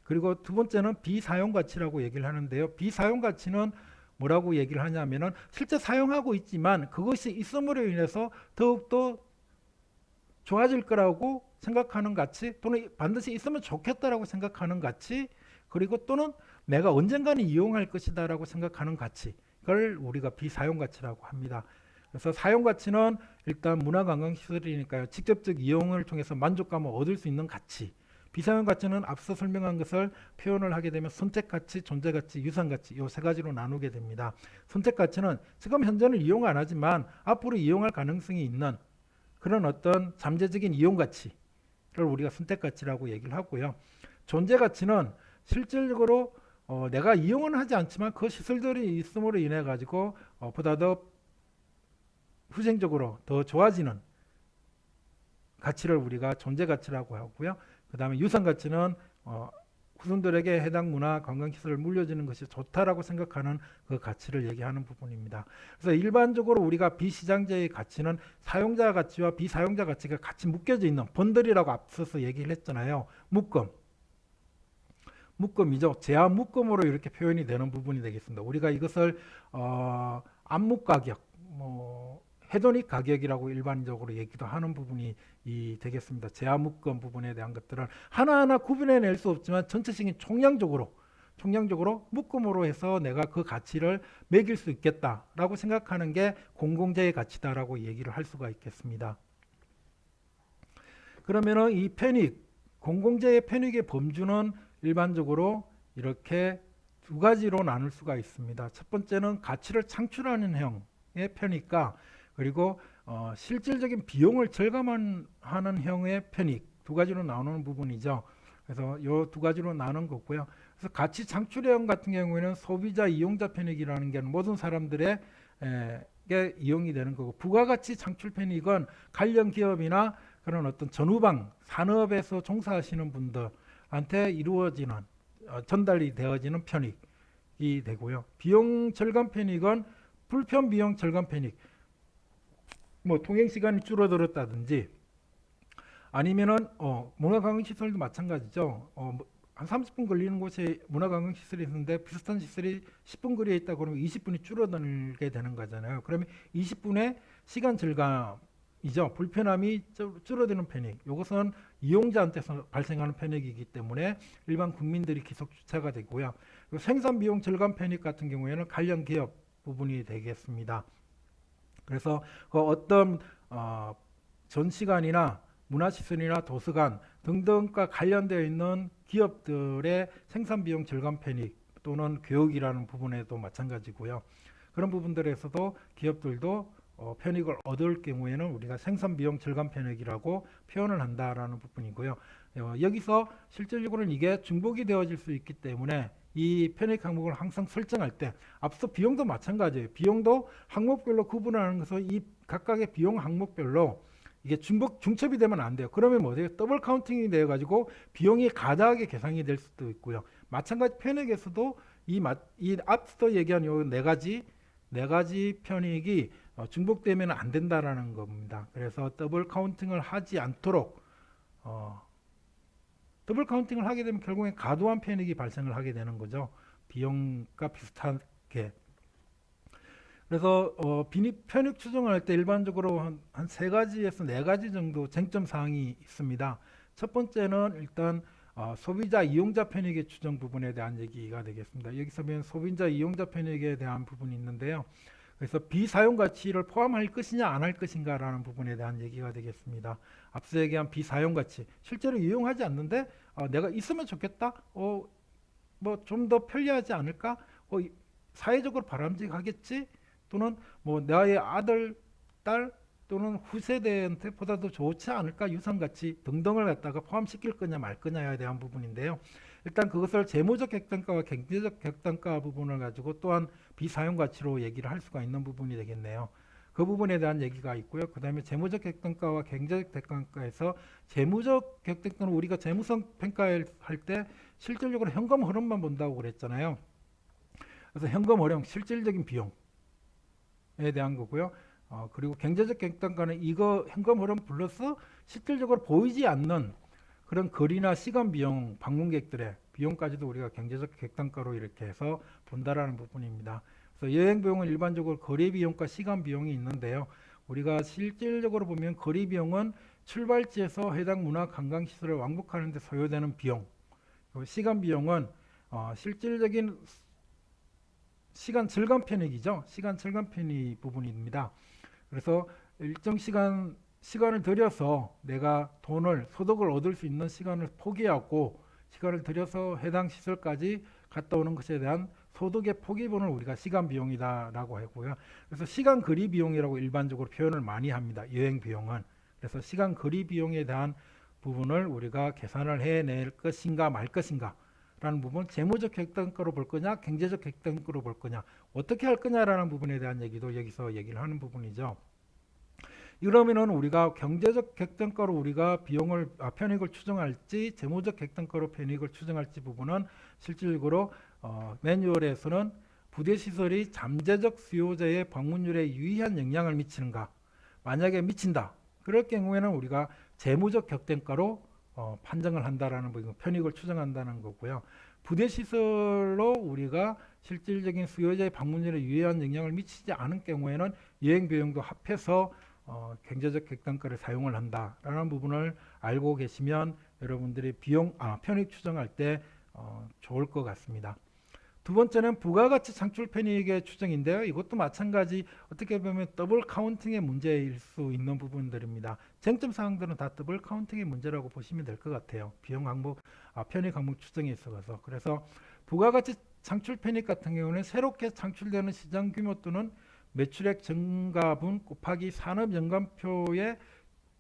그리고 두 번째는 비사용가치라고 얘기를 하는데요. 비사용가치는 뭐라고 얘기를 하냐면은 실제 사용하고 있지만 그것이 있음으로 인해서 더욱더 좋아질 거라고 생각하는 가치, 또는 반드시 있으면 좋겠다라고 생각하는 가치, 그리고 또는 내가 언젠가는 이용할 것이다라고 생각하는 가치, 그걸 우리가 비사용가치라고 합니다. 그래서 사용가치는 일단 문화관광시설이니까요. 직접적 이용을 통해서 만족감을 얻을 수 있는 가치. 비사용가치는 앞서 설명한 것을 표현을 하게 되면 선택가치, 존재가치, 유산가치 이 세 가지로 나누게 됩니다. 선택가치는 지금 현재는 이용 안 하지만 앞으로 이용할 가능성이 있는 그런 어떤 잠재적인 이용가치를 우리가 선택가치라고 얘기를 하고요. 존재가치는 실질적으로 내가 이용은 하지 않지만 그 시설들이 있음으로 인해 가지고 보다 더 후생적으로 더 좋아지는 가치를 우리가 존재가치라고 하고요. 그 다음에 유산가치는 후손들에게 해당 문화 관광시설을 물려주는 것이 좋다라고 생각하는 그 가치를 얘기하는 부분입니다. 그래서 일반적으로 우리가 비시장재의 가치는 사용자 가치와 비사용자 가치가 같이 묶여져 있는 번들이라고 앞서서 얘기를 했잖아요. 묶음이죠. 제한 묶음으로 이렇게 표현이 되는 부분이 되겠습니다. 우리가 이것을 암묵가격, 헤도닉 가격이라고 일반적으로 얘기도 하는 부분이 되겠습니다. 제한묶음 부분에 대한 것들을 하나하나 구분해낼 수 없지만 전체적인 총량적으로 묶음으로 해서 내가 그 가치를 매길 수 있겠다라고 생각하는 게 공공재의 가치다라고 얘기를 할 수가 있겠습니다. 그러면은 이 편익, 공공재의 편익의 범주는 일반적으로 이렇게 두 가지로 나눌 수가 있습니다. 첫 번째는 가치를 창출하는 형의 편익과 그리고 실질적인 비용을 절감하는 형의 편익, 두 가지로 나누는 부분이죠. 그래서 이 두 가지로 나눈 거고요. 그래서 가치 창출형 같은 경우에는 소비자 이용자 편익이라는 게 모든 사람들에게 이용이 되는 거고, 부가가치 창출 편익은 관련 기업이나 그런 어떤 전후방 산업에서 종사하시는 분들한테 이루어지는 전달이 되어지는 편익이 되고요. 비용 절감 편익은 불편 비용 절감 편익, 통행 시간이 줄어들었다든지 아니면은 문화관광시설도 마찬가지죠. 한 30분 걸리는 곳에 문화관광시설이 있는데 비슷한 시설이 10분 거리에 있다 그러면 20분이 줄어들게 되는 거잖아요. 그러면 20분의 시간 절감이죠. 불편함이 줄어드는 편익. 이것은 이용자한테서 발생하는 편익이기 때문에 일반 국민들이 계속 주체가 되고요. 생산 비용 절감 편익 같은 경우에는 관련 기업 부분이 되겠습니다. 그래서 그 어떤 전시관이나 문화시설이나 도서관 등등과 관련되어 있는 기업들의 생산비용 절감 편익 또는 교육이라는 부분에도 마찬가지고요. 그런 부분들에서도 기업들도 편익을 얻을 경우에는 우리가 생산비용 절감 편익이라고 표현을 한다라는 부분이고요. 여기서 실질적으로는 이게 중복이 되어질 수 있기 때문에 이 편익 항목을 항상 설정할 때 앞서 비용도 마찬가지예요. 비용도 항목별로 구분하는 것은 이 각각의 비용 항목별로 이게 중첩이 되면 안 돼요. 그러면 뭐 돼요? 더블 카운팅이 되어 가지고 비용이 가다하게 계산이 될 수도 있고요. 마찬가지 편익에서도 이 앞서 얘기한 요 네 가지 편익이 중복되면 안 된다라는 겁니다. 그래서 더블 카운팅을 하지 않도록 더블 카운팅을 하게 되면 결국엔 과도한 편익이 발생을 하게 되는 거죠. 비용과 비슷하게. 그래서 편익 추정을 할 때 일반적으로 한 3가지에서 4가지 정도 쟁점 사항이 있습니다. 첫 번째는 일단 소비자 이용자 편익의 추정 부분에 대한 얘기가 되겠습니다. 여기서 보면 소비자 이용자 편익에 대한 부분이 있는데요. 그래서 비사용 가치를 포함할 것이냐 안 할 것인가라는 부분에 대한 얘기가 되겠습니다. 앞서 얘기한 비사용 가치, 실제로 이용하지 않는데 내가 있으면 좋겠다, 뭐 좀 더 편리하지 않을까, 사회적으로 바람직하겠지, 또는 뭐 나의 아들, 딸 또는 후세대한테 보다 더 좋지 않을까, 유산가치 등등을 갖다가 포함시킬 거냐 말 거냐에 대한 부분인데요. 일단 그것을 재무적 객단가와 경제적 객단가 부분을 가지고 또한 비사용 가치로 얘기를 할 수가 있는 부분이 되겠네요. 그 부분에 대한 얘기가 있고요. 그 다음에 재무적 객단가와 경제적 객단가에서 재무적 객단가는 우리가 재무성 평가할 때 실질적으로 현금 흐름만 본다고 그랬잖아요. 그래서 현금 흐름, 실질적인 비용에 대한 거고요. 그리고 경제적 객단가는 이거 현금 흐름 플러스 실질적으로 보이지 않는 그런 거리나 시간 비용, 방문객들의 비용까지도 우리가 경제적 객단가로 이렇게 해서 본다라는 부분입니다. 그래서 여행 비용은 일반적으로 거리 비용과 시간 비용이 있는데요. 우리가 실질적으로 보면 거리 비용은 출발지에서 해당 문화 관광 시설을 왕복하는 데 소요되는 비용, 시간 비용은 실질적인 시간 절감 편익이죠. 시간 절감 편익 부분입니다. 그래서 일정 시간을 들여서 내가 소득을 얻을 수 있는 시간을 포기하고 시간을 들여서 해당 시설까지 갔다 오는 것에 대한 소득의 포기분을 우리가 시간 비용이다라고 하고요. 그래서 시간 거리 비용이라고 일반적으로 표현을 많이 합니다. 여행 비용은. 그래서 시간 거리 비용에 대한 부분을 우리가 계산을 해낼 것인가 말 것인가 라는 부분, 재무적 객단가로 볼 거냐 경제적 객단가로 볼 거냐 어떻게 할 거냐라는 부분에 대한 얘기도 여기서 얘기를 하는 부분이죠. 이러면은 우리가 경제적 객단가로 우리가 편익을 추정할지 재무적 객단가로 편익을 추정할지 부분은 실질적으로 매뉴얼에서는 부대시설이 잠재적 수요자의 방문율에 유의한 영향을 미치는가, 만약에 미친다 그럴 경우에는 우리가 재무적 객단가로 판정을 한다라는 부분, 편익을 추정한다는 거고요. 부대시설로 우리가 실질적인 수요자의 방문율에 유의한 영향을 미치지 않은 경우에는 여행 비용도 합해서 경제적 객단가를 사용을 한다라는 부분을 알고 계시면 여러분들이 편익 추정할 때 좋을 것 같습니다. 두 번째는 부가가치 창출 편익의 추정인데요. 이것도 마찬가지 어떻게 보면 더블 카운팅의 문제일 수 있는 부분들입니다. 쟁점 사항들은 다 더블 카운팅의 문제라고 보시면 될 것 같아요. 비용 항목, 편익 항목 추정에 있어서. 그래서 부가가치 창출 편익 같은 경우는 새롭게 창출되는 시장 규모 또는 매출액 증가분 곱하기 산업 연관표의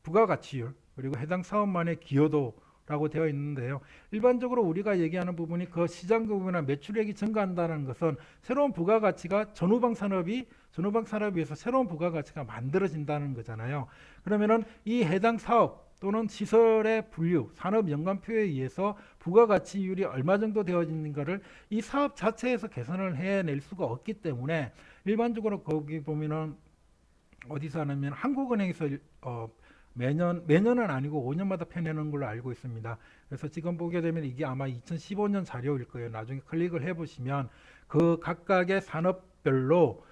부가가치율 그리고 해당 사업만의 기여도라고 되어 있는데요. 일반적으로 우리가 얘기하는 부분이 그 시장 규모나 매출액이 증가한다는 것은 새로운 부가가치가 전후방 산업에서 새로운 부가가치가 만들어진다는 거잖아요. 그러면은 이 해당 사업 또는 시설의 분류, 산업 연관표에 의해서 부가가치율이 얼마 정도 되어지는가를 이 사업 자체에서 계산을 해낼 수가 없기 때문에 일반적으로 거기 보면은 어디서 하냐면 한국은행에서 매년은 아니고 5년마다 펴내는 걸로 알고 있습니다. 그래서 지금 보게 되면 이게 아마 2015년 자료일 거예요. 나중에 클릭을 해보시면 그 각각의 산업별로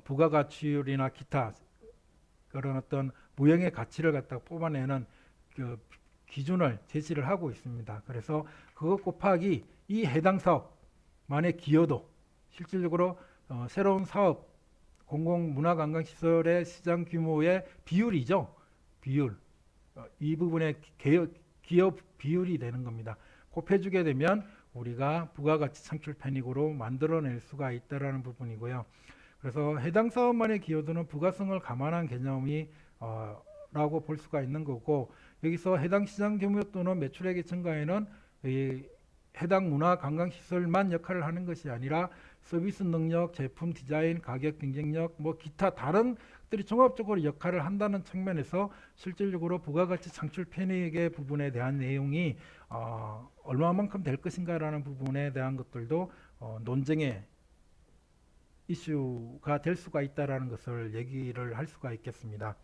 부가가치율이나 기타 그런 어떤 무형의 가치를 갖다가 뽑아내는 그 기준을 제시를 하고 있습니다. 그래서 그거 곱하기 이 해당 사업만의 기여도, 실질적으로 새로운 사업, 공공문화관광시설의 시장 규모의 비율이죠. 비율. 이 부분의 기업 비율이 되는 겁니다. 곱해주게 되면 우리가 부가가치 창출 편익으로 만들어낼 수가 있다라는 부분이고요. 그래서 해당 사업만의 기여도는 부가성을 감안한 개념이 라고 볼 수가 있는 거고, 여기서 해당 시장 규모 또는 매출액의 증가에는 이 해당 문화 관광시설만 역할을 하는 것이 아니라 서비스 능력, 제품 디자인, 가격 경쟁력, 뭐 기타 다른 것들이 종합적으로 역할을 한다는 측면에서 실질적으로 부가가치 창출 편익의 부분에 대한 내용이 얼마만큼 될 것인가라는 부분에 대한 것들도 논쟁의 이슈가 될 수가 있다라는 것을 얘기를 할 수가 있겠습니다.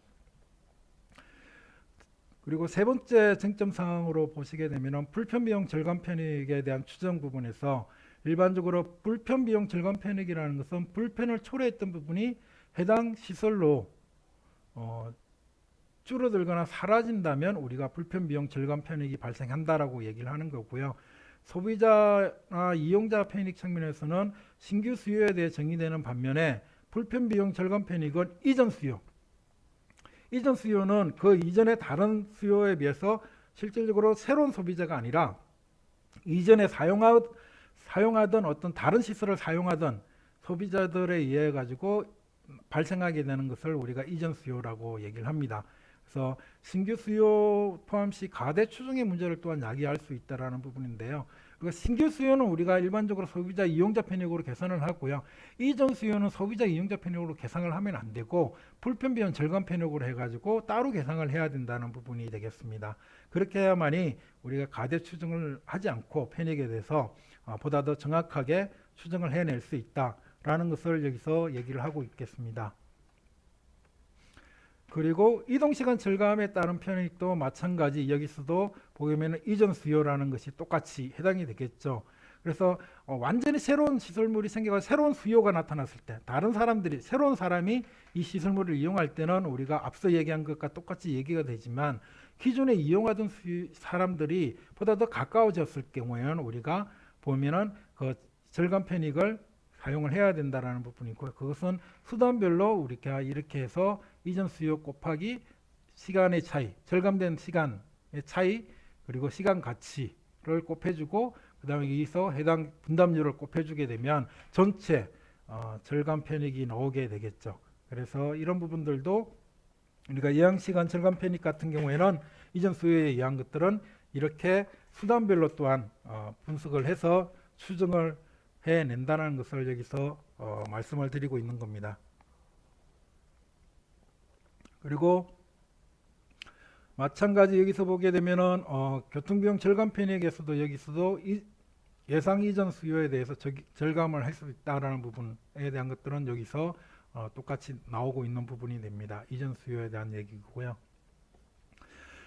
그리고 세 번째 쟁점 사항으로 보시게 되면 불편 비용 절감 편익에 대한 추정 부분에서 일반적으로 불편 비용 절감 편익이라는 것은 불편을 초래했던 부분이 해당 시설로 줄어들거나 사라진다면 우리가 불편 비용 절감 편익이 발생한다라고 얘기를 하는 거고요. 소비자나 이용자 편익 측면에서는 신규 수요에 대해 정의되는 반면에 불편 비용 절감 편익은 이전 수요는 그 이전의 다른 수요에 비해서 실질적으로 새로운 소비자가 아니라 이전에 사용하던 어떤 다른 시설을 사용하던 소비자들에 의해 가지고 발생하게 되는 것을 우리가 이전 수요라고 얘기를 합니다. 그래서 신규 수요 포함 시 가대 추정의 문제를 또한 야기할 수 있다라는 부분인데요. 그러니까 신규 수요는 우리가 일반적으로 소비자 이용자 편익으로 계산을 하고요. 이전 수요는 소비자 이용자 편익으로 계산을 하면 안 되고 불편 비용 절감 편익으로 해가지고 따로 계산을 해야 된다는 부분이 되겠습니다. 그렇게 해야만이 우리가 가대 추정을 하지 않고 편익에 대해서 보다 더 정확하게 추정을 해낼 수 있다라는 것을 여기서 얘기를 하고 있겠습니다. 그리고 이동시간 절감에 따른 편익도 마찬가지 여기서도 보면 이전 수요라는 것이 똑같이 해당이 되겠죠. 그래서 완전히 새로운 시설물이 생겨서 새로운 수요가 나타났을 때 새로운 사람이 이 시설물을 이용할 때는 우리가 앞서 얘기한 것과 똑같이 얘기가 되지만 기존에 이용하던 사람들이 보다 더 가까워졌을 경우에는 우리가 보면은 그 절감 편익을 사용을 해야 된다라는 부분이고 그것은 수단별로 우리가 이렇게 해서 이전 수요 곱하기 시간의 차이, 절감된 시간의 차이 그리고 시간 가치를 곱해주고 그 다음에 여기서 해당 분담률을 곱해주게 되면 전체 절감 편익이 나오게 되겠죠. 그래서 이런 부분들도 우리가 예상시간 절감 편익 같은 경우에는 이전 수요에 의한 것들은 이렇게 수단별로 또한 분석을 해서 추정을 해낸다는 것을 여기서 말씀을 드리고 있는 겁니다. 그리고 마찬가지 여기서 보게 되면은 교통비용 절감 편익에서도 여기서도 예상 이전 수요에 대해서 절감을 할 수 있다라는 부분에 대한 것들은 여기서 똑같이 나오고 있는 부분이 됩니다. 이전 수요에 대한 얘기고요.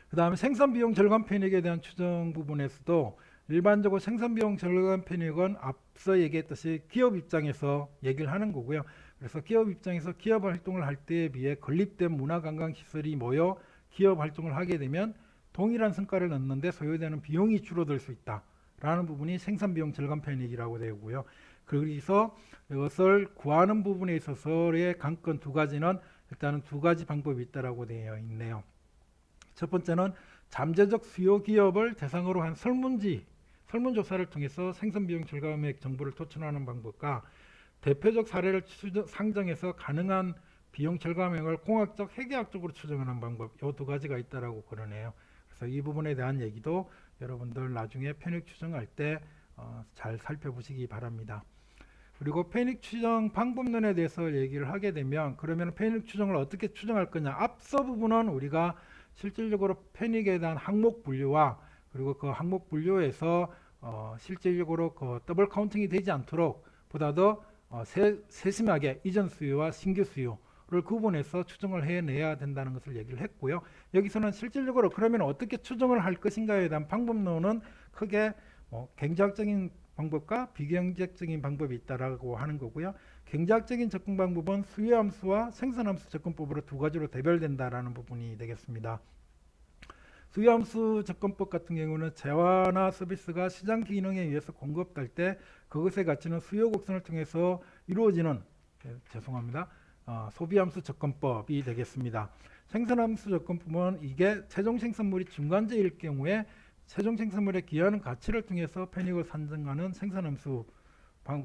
그 다음에 생산비용 절감 편익에 대한 추정 부분에서도 일반적으로 생산비용 절감 편익은 앞서 얘기했듯이 기업 입장에서 얘기를 하는 거고요. 그래서 기업 입장에서 기업 활동을 할 때에 비해 건립된 문화관광시설이 모여 기업 활동을 하게 되면 동일한 성과를 얻는데 소요되는 비용이 줄어들 수 있다라는 부분이 생산비용 절감 편익이라고 되고요. 그래서 이것을 구하는 부분에 있어서의 관건 두 가지는 일단은 두 가지 방법이 있다라고 되어 있네요. 첫 번째는 잠재적 수요 기업을 대상으로 한 설문조사를 통해서 생산비용 절감액 정보를 도출하는 방법과 대표적 사례를 상정해서 가능한 비용 절감액을 공학적, 회계학적으로 추정하는 방법, 이 두 가지가 있다라고 그러네요. 그래서 이 부분에 대한 얘기도 여러분들 나중에 편익 추정할 때 잘 살펴보시기 바랍니다. 그리고 편익 추정 방법론에 대해서 얘기를 하게 되면 그러면 편익 추정을 어떻게 추정할 거냐? 앞서 부분은 우리가 실질적으로 편익에 대한 항목 분류와 그리고 그 항목 분류에서 실질적으로 그 더블 카운팅이 되지 않도록 보다 더 세심하게 이전 수요와 신규 수요를 구분해서 추정을 해내야 된다는 것을 얘기를 했고요. 여기서는 실질적으로 그러면 어떻게 추정을 할 것인가에 대한 방법론은 크게 경제학적인 방법과 비경제학적인 방법이 있다라고 하는 거고요. 경제학적인 접근 방법은 수요함수와 생산함수 접근법으로 두 가지로 대별된다라는 부분이 되겠습니다. 수요함수 접근법 같은 경우는 재화나 서비스가 시장 기능에 의해서 공급될 때 그것의 가치는 수요 곡선을 통해서 이루어지는 소비함수 접근법이 되겠습니다. 생산함수 접근법은 이게 최종 생산물이 중간재일 경우에 최종 생산물에 기여하는 가치를 통해서 편익을 산정하는 생산함수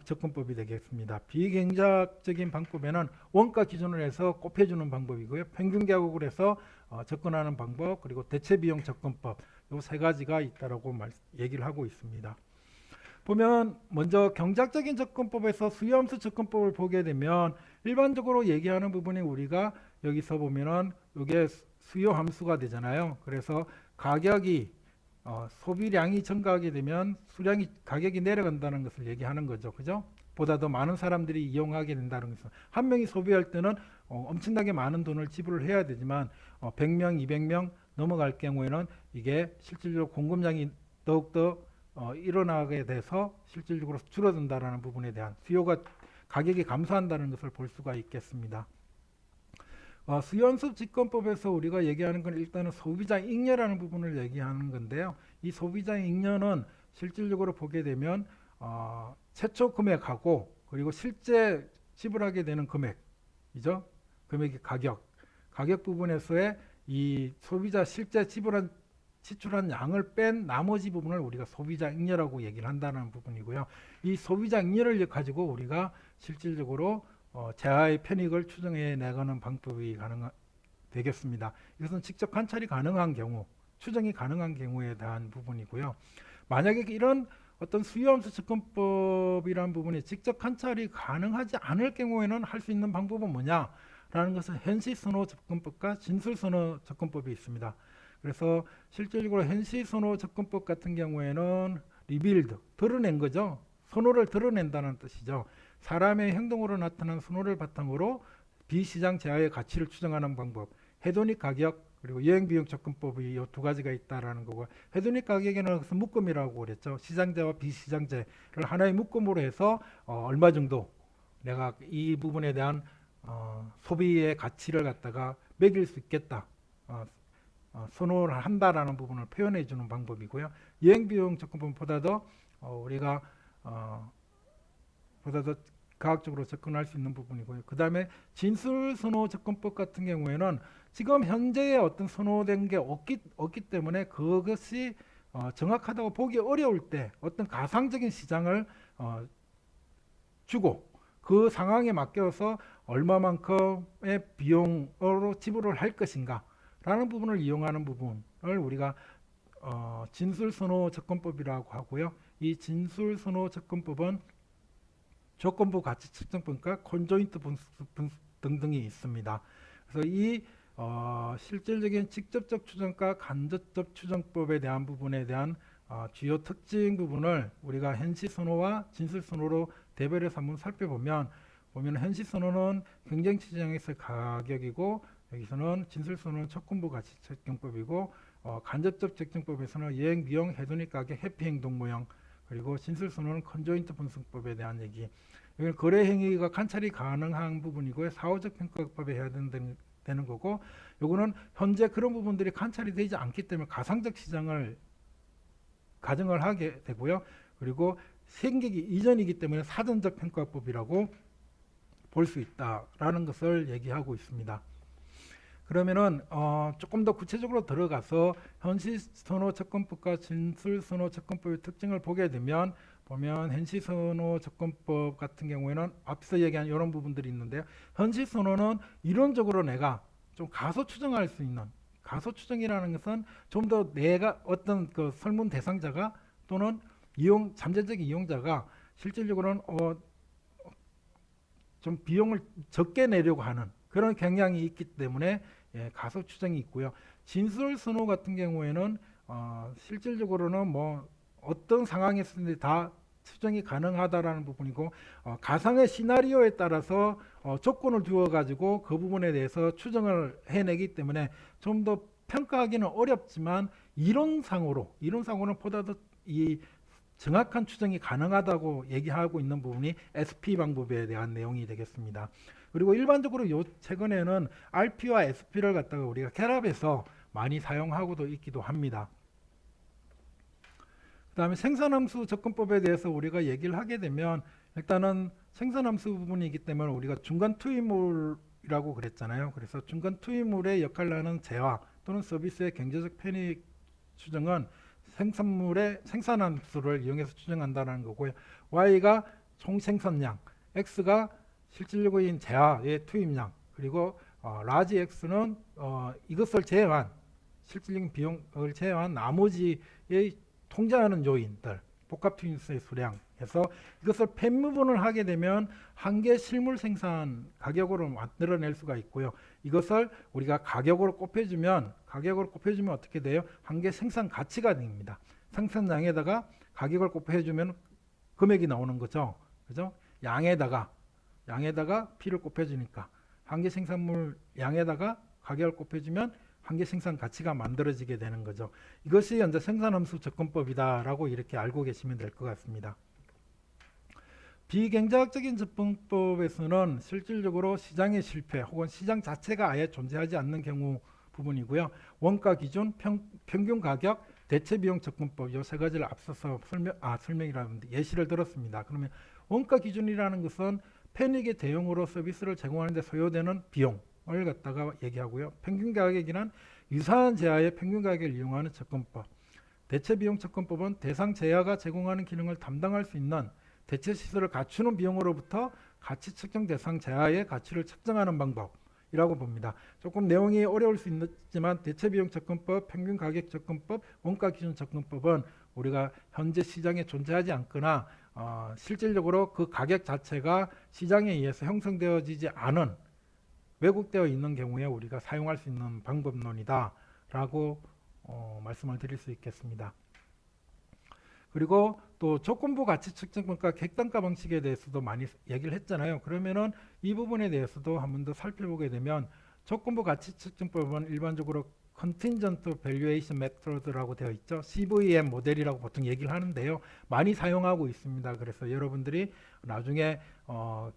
접근법이 되겠습니다. 비경제학적인 방법에는 원가 기준을 해서 곱해주는 방법이고요. 평균 가격을 해서 접근하는 방법 그리고 대체비용 접근법 이 세 가지가 있다라고 얘기를 하고 있습니다. 보면 먼저 경제학적인 접근법에서 수요함수 접근법을 보게 되면 일반적으로 얘기하는 부분이 우리가 여기서 보면은 이게 수요함수가 되잖아요. 그래서 가격이 소비량이 증가하게 되면 가격이 내려간다는 것을 얘기하는 거죠. 그죠? 보다 더 많은 사람들이 이용하게 된다는 것은 한 명이 소비할 때는 엄청나게 많은 돈을 지불을 해야 되지만 100명, 200명 넘어갈 경우에는 이게 실질적으로 공급량이 더욱더 일어나게 돼서 실질적으로 줄어든다는 부분에 대한 가격이 감소한다는 것을 볼 수가 있겠습니다. 수연습 직권법에서 우리가 얘기하는 건 일단은 소비자 잉여라는 부분을 얘기하는 건데요. 이 소비자 잉여는 실질적으로 보게 되면 최초 금액하고 그리고 실제 지불하게 되는 금액이죠. 금액의 가격 부분에서의 이 소비자 실제 지출한 양을 뺀 나머지 부분을 우리가 소비자 잉여라고 얘기를 한다는 부분이고요. 이 소비자 잉여를 가지고 우리가 실질적으로 재화의 편익을 추정해 나가는 방법이 되겠습니다. 이것은 직접 관찰이 가능한 경우, 추정이 가능한 경우에 대한 부분이고요. 만약에 이런 어떤 수요함수 접근법이라는 부분이 직접 관찰이 가능하지 않을 경우에는 할 수 있는 방법은 뭐냐라는 것은 현시선호 접근법과 진술선호 접근법이 있습니다. 그래서 실질적으로 현시선호 접근법 같은 경우에는 리빌드, 드러낸 거죠. 선호를 드러낸다는 뜻이죠. 사람의 행동으로 나타난 선호를 바탕으로 비시장 재화의 가치를 추정하는 방법, 헤도닉 가격 그리고 여행비용 접근법이 이 두 가지가 있다라는 거고, 헤도닉 가격에는 묶음이라고 그랬죠. 시장재와 비시장재를 하나의 묶음으로 해서 얼마 정도 내가 이 부분에 대한 소비의 가치를 갖다가 매길 수 있겠다, 선호를 한다라는 부분을 표현해 주는 방법이고요. 여행비용 접근법보다 더 우리가 보다 더 과학적으로 접근할 수 있는 부분이고요. 그 다음에 진술선호 접근법 같은 경우에는 지금 현재의 어떤 선호된 게 없기 때문에 그것이 정확하다고 보기 어려울 때 어떤 가상적인 시장을 주고 그 상황에 맡겨서 얼마만큼의 비용으로 지불을 할 것인가 라는 부분을 이용하는 부분을 우리가 진술선호 접근법이라고 하고요. 이 진술선호 접근법은 조건부 가치 측정법과 콘조인트 분석 등등이 있습니다. 그래서 이 실질적인 직접적 추정과 간접적 추정법에 대한 부분에 대한 주요 특징 부분을 우리가 현시선호와 진술선호로 대별해서 한번 살펴보면 현시선호는 경쟁시장에서의 가격이고, 여기서는 진술선호는 조건부 가치 측정법이고, 간접적 측정법에서는 여행, 비용, 헤도닉 가격, 해피행동 모형, 그리고 진술선호는 컨조인트 분석법에 대한 얘기. 이건 거래 행위가 관찰이 가능한 부분이고요. 사후적 평가법에 해야 되는 거고, 요거는 현재 그런 부분들이 관찰이 되지 않기 때문에 가상적 시장을 가정을 하게 되고요. 그리고 생기기 이전이기 때문에 사전적 평가법이라고 볼 수 있다라는 것을 얘기하고 있습니다. 그러면은 조금 더 구체적으로 들어가서 현시선호 접근법과 진술선호 접근법의 특징을 보게 되면 현시선호 접근법 같은 경우에는 앞서 얘기한 이런 부분들이 있는데요. 현시선호는 이론적으로 내가 좀 가소 추정할 수 있는, 가소 추정이라는 것은 좀 더 내가 어떤 그 설문 대상자가 또는 잠재적 이용자가 실질적으로는 좀 비용을 적게 내려고 하는 그런 경향이 있기 때문에 가소 추정이 있고요. 진술선호 같은 경우에는 실질적으로는 뭐 어떤 상황에서든지 다 추정이 가능하다라는 부분이고, 가상의 시나리오에 따라서 조건을 두어 가지고 그 부분에 대해서 추정을 해내기 때문에 좀 더 평가하기는 어렵지만 이론상으로는 보다 더 이 정확한 추정이 가능하다고 얘기하고 있는 부분이 SP 방법에 대한 내용이 되겠습니다. 그리고 일반적으로 최근에는 RP와 SP를 갖다가 우리가 결합해서 많이 사용하고도 있기도 합니다. 그 다음에 생산함수 접근법에 대해서 우리가 얘기를 하게 되면, 일단은 생산함수 부분이기 때문에 우리가 중간 투입물이라고 그랬잖아요. 그래서 중간 투입물의 역할을 하는 재화 또는 서비스의 경제적 편익 추정은 생산물의 생산함수를 이용해서 추정한다는 거고요. Y가 총 생산량, X가 실질적인 재화의 투입량, 그리고 라지 X는 이것을 제외한 실질적인 비용을 제외한 나머지의 통제하는 요인들, 복합 투입수의 수량에서 이것을 폐무분을 하게 되면 한 개 실물 생산 가격으로 만들어낼 수가 있고요. 이것을 우리가 가격으로 곱해주면 어떻게 돼요? 한 개 생산 가치가 됩니다. 생산량에다가 가격을 곱해주면 금액이 나오는 거죠. 그죠? 양에다가 P를 곱해주니까 한 개 생산물 양에다가 가격을 곱해주면 한 개 생산 가치가 만들어지게 되는 거죠. 이것이 현재 생산함수 접근법이다라고 이렇게 알고 계시면 될 것 같습니다. 비경제학적인 접근법에서는 실질적으로 시장의 실패 혹은 시장 자체가 아예 존재하지 않는 경우 부분이고요. 원가 기준, 평균 가격, 대체 비용 접근법 이 세 가지를 앞서서 설명이라는데 예시를 들었습니다. 그러면 원가 기준이라는 것은 편익의 대용으로 서비스를 제공하는 데 소요되는 비용을 갖다가 얘기하고요. 평균 가격이란 유사한 제야의 평균 가격을 이용하는 접근법. 대체 비용 접근법은 대상 제야가 제공하는 기능을 담당할 수 있는 대체 시설을 갖추는 비용으로부터 가치 측정 대상 제야의 가치를 측정하는 방법이라고 봅니다. 조금 내용이 어려울 수 있지만 대체 비용 접근법, 평균 가격 접근법, 원가 기준 접근법은 우리가 현재 시장에 존재하지 않거나 실질적으로 그 가격 자체가 시장에 의해서 형성되어지지 않은 왜곡되어 있는 경우에 우리가 사용할 수 있는 방법론이다라고 말씀을 드릴 수 있겠습니다. 그리고 또 조건부 가치 측정법과 객단가 방식에 대해서도 많이 얘기를 했잖아요. 그러면은 이 부분에 대해서도 한 번 더 살펴보게 되면 조건부 가치 측정법은 일반적으로 Contingent Valuation Method라고 되어 있죠. CVM 모델이라고 보통 얘기를 하는데요. 많이 사용하고 있습니다. 그래서 여러분들이 나중에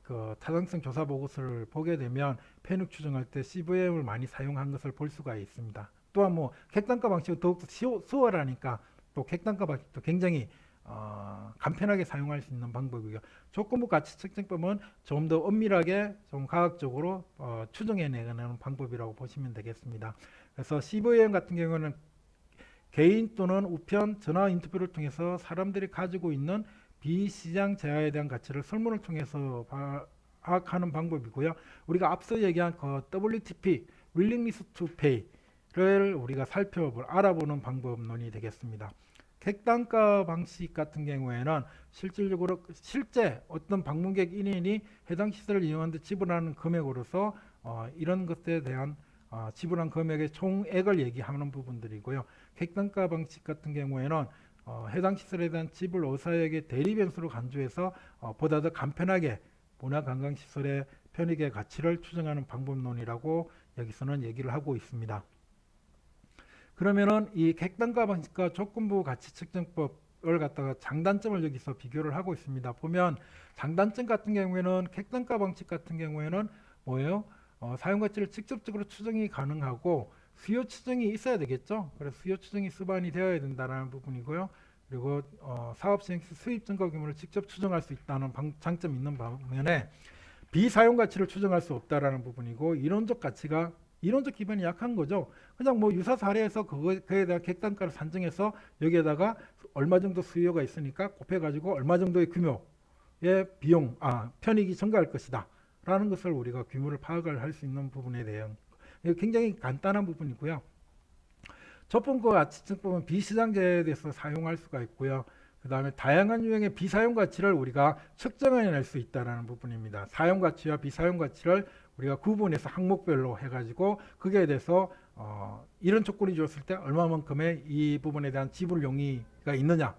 그 타당성 조사 보고서를 보게 되면 편익 추정할 때 CVM을 많이 사용한 것을 볼 수가 있습니다. 또한 뭐 객단가 방식은 더욱더 수월하니까 또 객단가 방식도 굉장히 간편하게 사용할 수 있는 방법이고요. 조건부 가치 측정법은 좀 더 엄밀하게 좀 과학적으로 추정해내는 방법이라고 보시면 되겠습니다. 그래서 CVM 같은 경우는 개인 또는 우편 전화 인터뷰를 통해서 사람들이 가지고 있는 비시장 제야에 대한 가치를 설문을 통해서 파악하는 방법이고요. 우리가 앞서 얘기한 그 WTP, Willingness to Pay를 우리가 알아보는 방법론이 되겠습니다. 객단가 방식 같은 경우에는 실질적으로 실제 어떤 방문객 1인이 해당 시설을 이용하는 데 지불하는 금액으로서 이런 것에 대한 지불한 금액의 총액을 얘기하는 부분들이고요. 객단가 방식 같은 경우에는 해당 시설에 대한 지불 의사액의 대리 변수로 간주해서 보다 더 간편하게 문화관광시설의 편익의 가치를 추정하는 방법론이라고 여기서는 얘기를 하고 있습니다. 그러면은 이 객단가 방식과 조건부 가치 측정법을 갖다가 장단점을 여기서 비교를 하고 있습니다. 보면 장단점 같은 경우에는 객단가 방식 같은 경우에는 뭐예요? 사용 가치를 직접적으로 추정이 가능하고 수요 추정이 있어야 되겠죠. 그래서 수요 추정이 수반이 되어야 된다는 부분이고요. 그리고 사업 시행 시 수입 증가 규모를 직접 추정할 수 있다는 장점이 있는 반면에 비사용 가치를 추정할 수 없다라는 부분이고 이론적 기반이 약한 거죠. 그냥 뭐 유사 사례에서 그에 대한 객단가를 산정해서 여기에다가 얼마 정도 수요가 있으니까 곱해가지고 얼마 정도의 규모의 편익이 증가할 것이다 라는 것을 우리가 규모를 파악을 할 수 있는 부분에 대한 굉장히 간단한 부분이고요. 조건부 가치 측정법은 비시장제에 대해서 사용할 수가 있고요. 그 다음에 다양한 유형의 비사용 가치를 우리가 측정해낼 수 있다는 부분입니다. 사용 가치와 비사용 가치를 우리가 구분해서 항목별로 해가지고 거기에 대해서 이런 조건이 주었을 때 얼마만큼의 이 부분에 대한 지불 용의가 있느냐,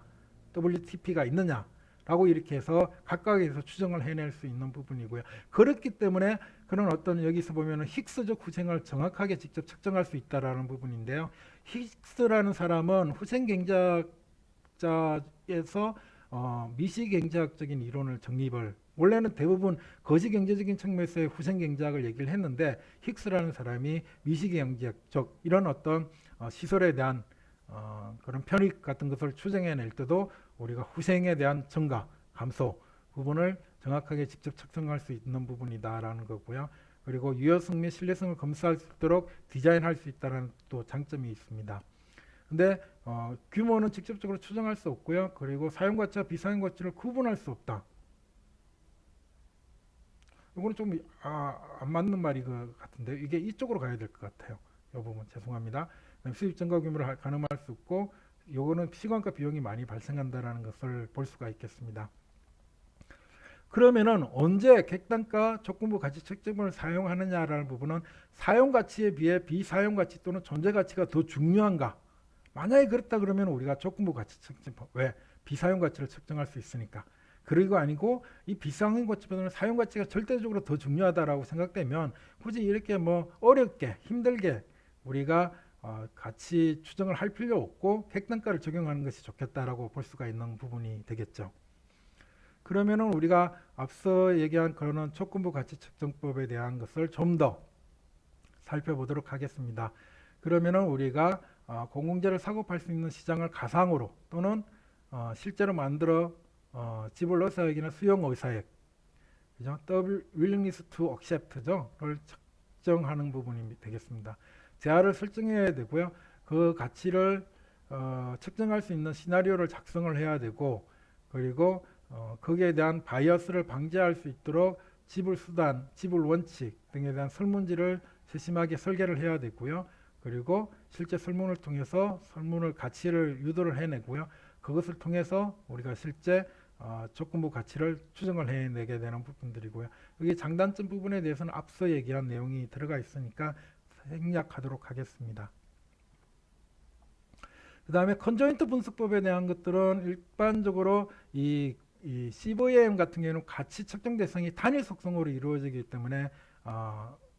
WTP가 있느냐 라고 이렇게 해서 각각에서 추정을 해낼 수 있는 부분이고요. 그렇기 때문에 그런 어떤 여기서 보면은 힉스적 후생을 정확하게 직접 측정할 수 있다라는 부분인데요. 힉스라는 사람은 후생경제학자에서 미시경제학적인 이론을 정립을 원래는 대부분 거시경제적인 측면에서의 후생경제학을 얘기를 했는데 힉스라는 사람이 미시경제적 이런 어떤 시설에 대한 그런 편익 같은 것을 추정해낼 때도 우리가 후생에 대한 증가, 감소 부분을 정확하게 직접 측정할 수 있는 부분이다라는 거고요. 그리고 유효성 및 신뢰성을 검사할 수 있도록 디자인할 수 있다는 또 장점이 있습니다. 근데 규모는 직접적으로 추정할 수 없고요. 그리고 사용 가치와 비사용 가치를 구분할 수 없다. 이거는 좀 안 맞는 말인 것 같은데 이게 이쪽으로 가야 될 것 같아요. 이 부분 죄송합니다. 수입 증가 규모를 가늠할 수 없고 요거는 시간과 비용이 많이 발생한다라는 것을 볼 수가 있겠습니다. 그러면은 언제 객단가 조건부 가치 측정을 사용하느냐라는 부분은 사용 가치에 비해 비사용 가치 또는 존재 가치가 더 중요한가? 만약에 그렇다 그러면 우리가 조건부 가치 측정법 왜 비사용 가치를 측정할 수 있으니까. 그리고 아니고 이 비사용 가치보다는 사용 가치가 절대적으로 더 중요하다라고 생각되면 굳이 이렇게 뭐 어렵게 힘들게 우리가 가치 추정을 할 필요 없고 객단가를 적용하는 것이 좋겠다라고 볼 수가 있는 부분이 되겠죠. 그러면은 우리가 앞서 얘기한 그런 조건부 가치 측정법에 대한 것을 좀 더 살펴보도록 하겠습니다. 그러면은 우리가 공공재를 사고 팔 수 있는 시장을 가상으로 또는 실제로 만들어 지불 의사액이나 수용 의사액, 그죠? willingness to accept죠?를 측정하는 부분이 되겠습니다. 재화를 설정해야 되고요. 그 가치를 측정할 수 있는 시나리오를 작성을 해야 되고, 그리고 거기에 대한 바이어스를 방지할 수 있도록 지불 수단, 지불 원칙 등에 대한 설문지를 세심하게 설계를 해야 되고요. 그리고 실제 설문을 통해서 설문을 가치를 유도를 해내고요. 그것을 통해서 우리가 실제 조건부 가치를 추정을 해내게 되는 부분들이고요. 여기 장단점 부분에 대해서는 앞서 얘기한 내용이 들어가 있으니까 생략하도록 하겠습니다. 그 다음에 컨조인트 분석법에 대한 것들은 일반적으로 이 CVM 같은 경우는 가치 측정 대상이 단일 속성으로 이루어지기 때문에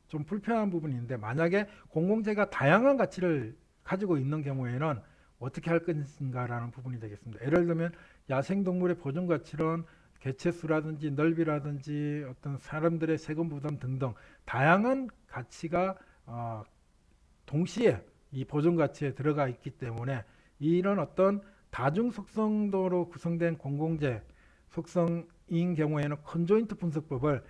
좀 불편한 부분인데, 만약에 공공재가 다양한 가치를 가지고 있는 경우에는 어떻게 할 것인가라는 부분이 되겠습니다. 예를 들면 야생동물의 보존 가치는 개체수라든지 넓이라든지 어떤 사람들의 세금 부담 등등 다양한 가치가 동시에 이 보존 가치에 들어가 있기 때문에 이런 어떤 다중 속성도로 구성된 공공재 속성인 경우에는 컨조인트 분석법을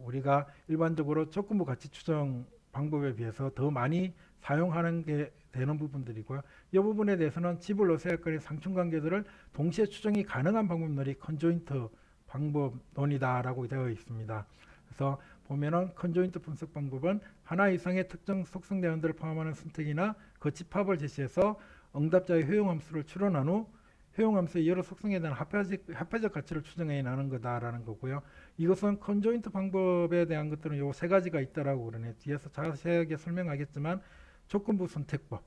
우리가 일반적으로 조건부 가치 추정 방법에 비해서 더 많이 사용하는 게 되는 부분들이고요. 이 부분에 대해서는 지불 의사액간의 상충관계들을 동시에 추정이 가능한 방법론이 컨조인트 방법론이다라고 되어 있습니다. 그래서 보면은 컨조인트 분석 방법은 하나 이상의 특정 속성 대안들을 포함하는 선택이나 그 집합을 제시해서 응답자의 효용함수를 추론한 후 효용함수의 여러 속성에 대한 합해적 가치를 추정해 나가는 거다라는 거고요. 이것은 컨조인트 방법에 대한 것들은 요 세 가지가 있다라고 그러네. 뒤에서 자세하게 설명하겠지만 조건부 선택법,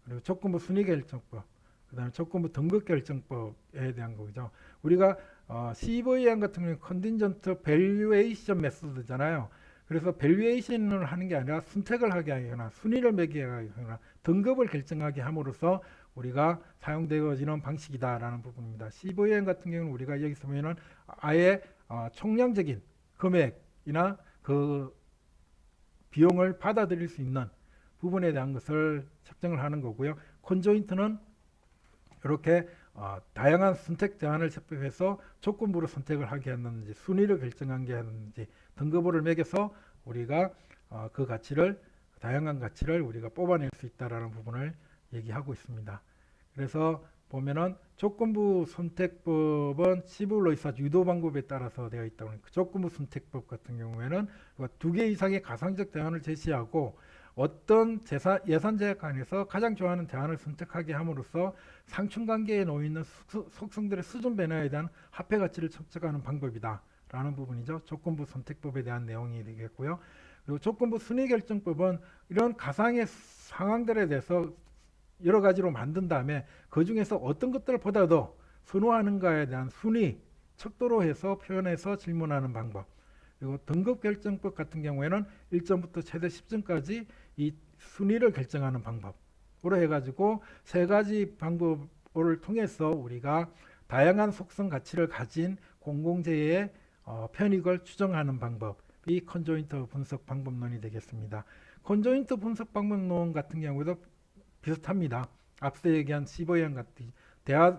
그리고 조건부 순위결정법, 그다음에 조건부 등급결정법에 대한 거죠. 우리가 CVM 같은 경우는 컨딘전트 밸류에이션 메소드잖아요. 그래서 밸류에이션을 하는 게 아니라 선택을 하게 하거나 순위를 매기게 하거나 등급을 결정하게 함으로써 우리가 사용되어지는 방식이다라는 부분입니다. CVM 같은 경우는 우리가 여기서 보면은 아예 총량적인 금액이나 그 비용을 받아들일 수 있는 부분에 대한 것을 측정을 하는 거고요. 컨조인트는 이렇게 다양한 선택 제한을 접해서 조건부로 선택을 하게 했는지 순위를 결정한 게 했는지 등급을 매겨서 우리가 그 가치를 다양한 가치를 우리가 뽑아낼 수 있다라는 부분을 얘기하고 있습니다. 그래서 보면은 조건부 선택법은 지불의사 유도 방법에 따라서 되어 있다고 하니까 조건부 선택법 같은 경우에는 두 개 이상의 가상적 대안을 제시하고 어떤 예산 제약안에서 가장 좋아하는 대안을 선택하게 함으로써 상충관계에 놓여 있는 속성들의 수준 변화에 대한 합해 가치를 측정하는 방법이다 라는 부분이죠. 조건부 선택법에 대한 내용이 되겠고요. 그리고 조건부 순위결정법은 이런 가상의 상황들에 대해서 여러 가지로 만든 다음에 그 중에서 어떤 것들을 보다도 선호하는가에 대한 순위, 척도로 해서 표현해서 질문하는 방법. 그리고 등급결정법 같은 경우에는 1점부터 최대 10점까지 이 순위를 결정하는 방법으로 해가지고 세 가지 방법을 통해서 우리가 다양한 속성 가치를 가진 공공재의 편익을 추정하는 방법이 컨조인트 분석 방법론이 되겠습니다. 컨조인트 분석 방법론 같은 경우에도 비슷합니다. 앞서 얘기한 CVM 같은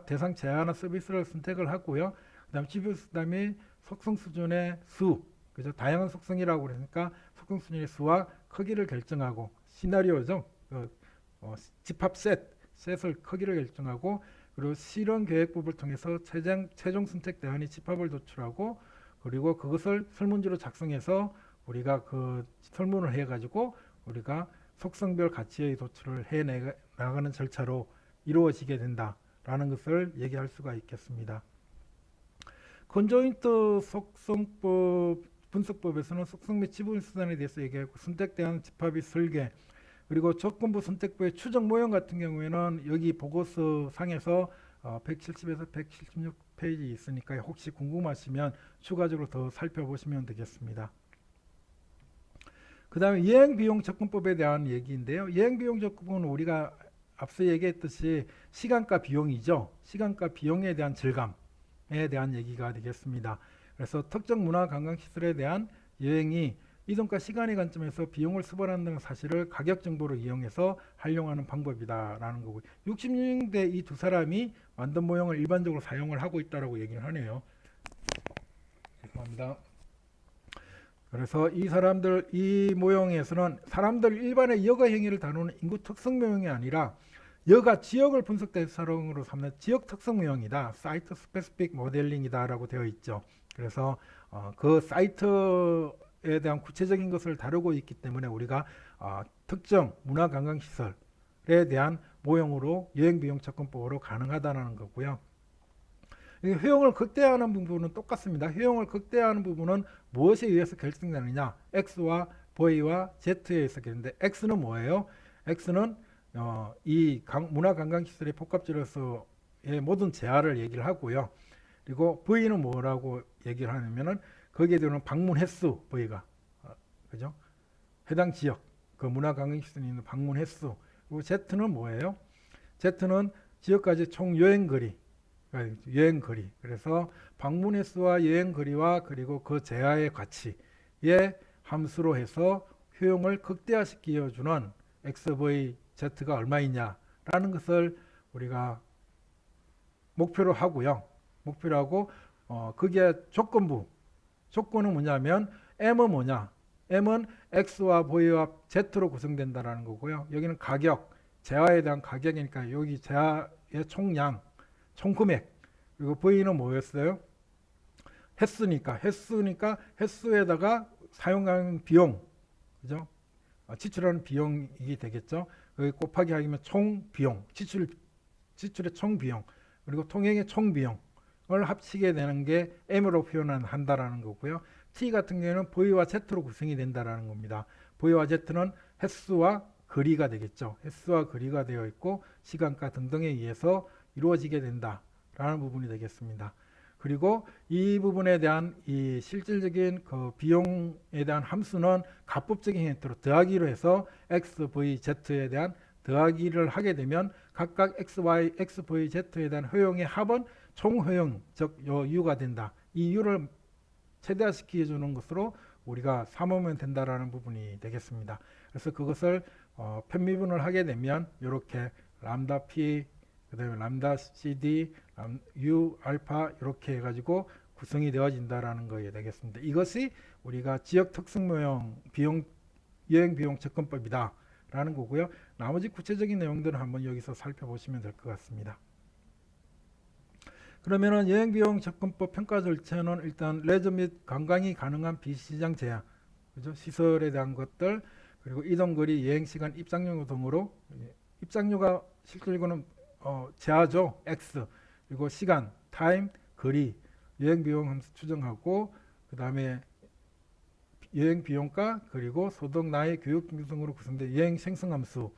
대상 제한화 서비스를 선택을 하고요. 그다음 지불 수단의 속성 수준의 수, 그죠? 다양한 속성이라고 그러니까 속성 수준의 수와 크기를 결정하고 시나리오죠. 집합 셋을 크기를 결정하고 그리고 실현 계획법을 통해서 최종 선택 대안이 집합을 도출하고 그리고 그것을 설문지로 작성해서 우리가 그 설문을 해가지고 우리가 속성별 가치의 도출을 해 나가는 절차로 이루어지게 된다라는 것을 얘기할 수가 있겠습니다. 컨조인트 속성법 분석법에서는 속성 및 지분 수단에 대해서 얘기하고 선택 대안 집합의 설계 그리고 조건부 선택부의 추정 모형 같은 경우에는 여기 보고서 상에서 170에서 176페이지 있으니까 혹시 궁금하시면 추가적으로 더 살펴보시면 되겠습니다. 그 다음에 예행비용 접근법에 대한 얘기인데요. 예행비용 접근은 우리가 앞서 얘기했듯이 시간과 비용이죠. 시간과 비용에 대한 절감 비용에 대한 얘기가 되겠습니다. 그래서 특정 문화 관광 시설에 대한 여행이 이동과 시간의 관점에서 비용을 수반한다는 사실을 가격 정보를 이용해서 활용하는 방법이다라는 거고 60년대 이 두 사람이 만든 모형을 일반적으로 사용을 하고 있다라고 얘기를 하네요. 죄송합니다. 그래서 이 모형에서는 사람들 일반의 여가 행위를 다루는 인구 특성 모형이 아니라 여가 지역을 분석 대상으로 삼는 지역 특성 모형이다. 사이트 스페시픽 모델링이다라고 되어 있죠. 그래서 그 사이트에 대한 구체적인 것을 다루고 있기 때문에 우리가 특정 문화 관광 시설에 대한 모형으로 여행 비용 접근법으로 가능하다는 거고요. 효용을 극대화하는 부분은 똑같습니다. 효용을 극대화하는 부분은 무엇에 의해서 결정되느냐? X와 V와 Z에 의해서 결정되는데 X는 뭐예요? X는 이 문화관광시설의 복합지로서의 모든 재화를 얘기를 하고요. 그리고 V는 뭐라고 얘기를 하냐면은 거기에 들어오는 방문 횟수 V가 그죠? 해당 지역 그 문화관광시설에 있는 방문 횟수. 그리고 Z는 뭐예요? Z는 지역까지 총 여행거리. 그래서 방문 횟수와 여행거리와 그리고 그 재화의 가치의 함수로 해서 효용을 극대화시켜주는 XVZ가 얼마이냐라는 것을 우리가 목표로 하고요. 목표로 하고 그게 조건은 뭐냐면 M은 뭐냐? M은 X와 V와 Z로 구성된다라는 거고요. 여기는 가격, 재화에 대한 가격이니까 여기 재화의 총량, 총금액. 그리고 V는 뭐였어요? 횟수니까 횟수에다가 사용하는 비용, 그죠? 지출하는 비용이 되겠죠. 여기 곱하기 하면 총 비용, 지출의 총 비용, 그리고 통행의 총 비용을 합치게 되는 게 M으로 표현한다라는 거고요. T 같은 경우에는 V와 Z로 구성이 된다라는 겁니다. V와 Z는 횟수와 거리가 되겠죠. 횟수와 거리가 되어 있고 시간가 등등에 의해서 이루어지게 된다라는 부분이 되겠습니다. 그리고 이 부분에 대한 이 실질적인 그 비용에 대한 함수는 가법적인 형태로 더하기로 해서 x, v, z에 대한 더하기를 하게 되면 각각 x, y, x, v, z에 대한 효용의 합은 총효용, 즉 U가 된다. 이 U를 최대화시켜 주는 것으로 우리가 삼으면 된다라는 부분이 되겠습니다. 그래서 그것을 편미분을 하게 되면 이렇게 람다 p 그다음에 람다 CD, U, 알파 이렇게 해가지고 구성이 되어진다라는 거에 되겠습니다. 이것이 우리가 지역 특성 모형 여행 비용 접근법이다라는 거고요. 나머지 구체적인 내용들은 한번 여기서 살펴보시면 될 것 같습니다. 그러면은 여행 비용 접근법 평가 절차는 일단 레저 및 관광이 가능한 비시장 제한, 그죠? 시설에 대한 것들, 그리고 이동거리, 여행 시간, 입장료 등으로 입장료가 실질적으로는 제하죠. X. 그리고 시간, 타임, 거리, 여행 비용 함수 추정하고 그 다음에 여행 비용가 그리고 소득, 나이, 교육 등으로 구성된 여행 생성 함수,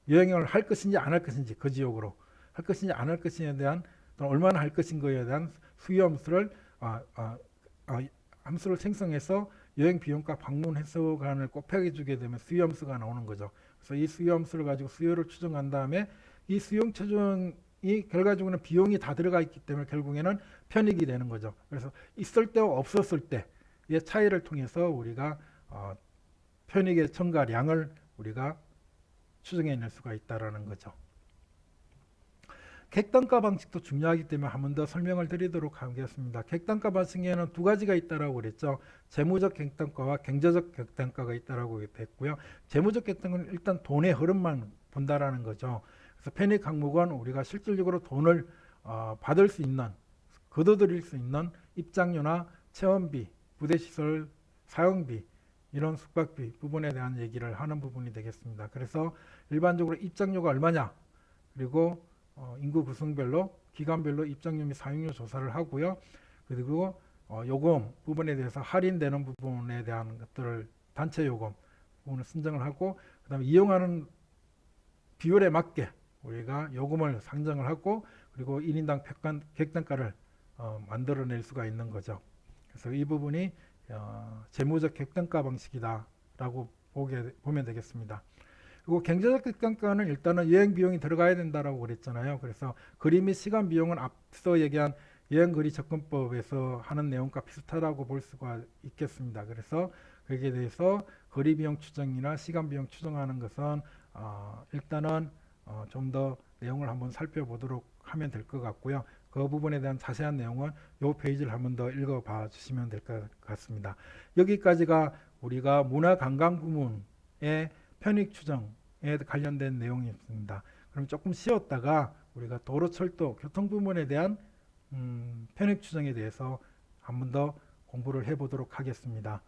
여행을 할 것인지 안 할 것인지 그 지역으로 할 것인지 안 할 것인지에 대한 또는 얼마나 할 것인가에 대한 수요 함수를 함수를 생성해서 여행 비용가 방문 횟수 간을 곱하기 주게 되면 수요 함수가 나오는 거죠. 그래서 이 수요 함수를 가지고 수요를 추정한 다음에 이 수용 추정이 결과적으로는 비용이 다 들어가 있기 때문에 결국에는 편익이 되는 거죠. 그래서 있을 때와 없었을 때의 차이를 통해서 우리가 편익의 첨가량을 우리가 추정해낼 수가 있다라는 거죠. 객단가 방식도 중요하기 때문에 한 번 더 설명을 드리도록 하겠습니다. 객단가 방식에는 두 가지가 있다라고 그랬죠. 재무적 객단가와 경제적 객단가가 있다라고 했고요. 재무적 객단가는 일단 돈의 흐름만 본다라는 거죠. 그래서 편익 항목은 우리가 실질적으로 돈을 받을 수 있는, 거둬들일 수 있는 입장료나 체험비, 부대시설 사용비, 이런 숙박비 부분에 대한 얘기를 하는 부분이 되겠습니다. 그래서 일반적으로 입장료가 얼마냐, 그리고 인구 구성별로, 기간별로 입장료 및 사용료 조사를 하고요. 그리고 요금 부분에 대해서 할인되는 부분에 대한 것들을 단체 요금 부분을 선정을 하고, 그 다음에 이용하는 비율에 맞게 우리가 요금을 상정을 하고, 그리고 1인당 객단가를 만들어낼 수가 있는 거죠. 그래서 이 부분이 재무적 객단가 방식이다라고 보면 되겠습니다. 그리고 경제적 객단가는 일단은 여행 비용이 들어가야 된다라고 그랬잖아요. 그래서 거리 및 시간 비용은 앞서 얘기한 여행거리 접근법에서 하는 내용과 비슷하다고 볼 수가 있겠습니다. 그래서 거기에 대해서 거리 비용 추정이나 시간 비용 추정하는 것은 일단은 좀 더 내용을 한번 살펴보도록 하면 될 것 같고요. 그 부분에 대한 자세한 내용은 이 페이지를 한번 더 읽어봐 주시면 될 것 같습니다. 여기까지가 우리가 문화관광 부문의 편익 추정에 관련된 내용이었습니다. 그럼 조금 쉬었다가 우리가 도로철도 교통 부문에 대한 편익 추정에 대해서 한번 더 공부를 해보도록 하겠습니다.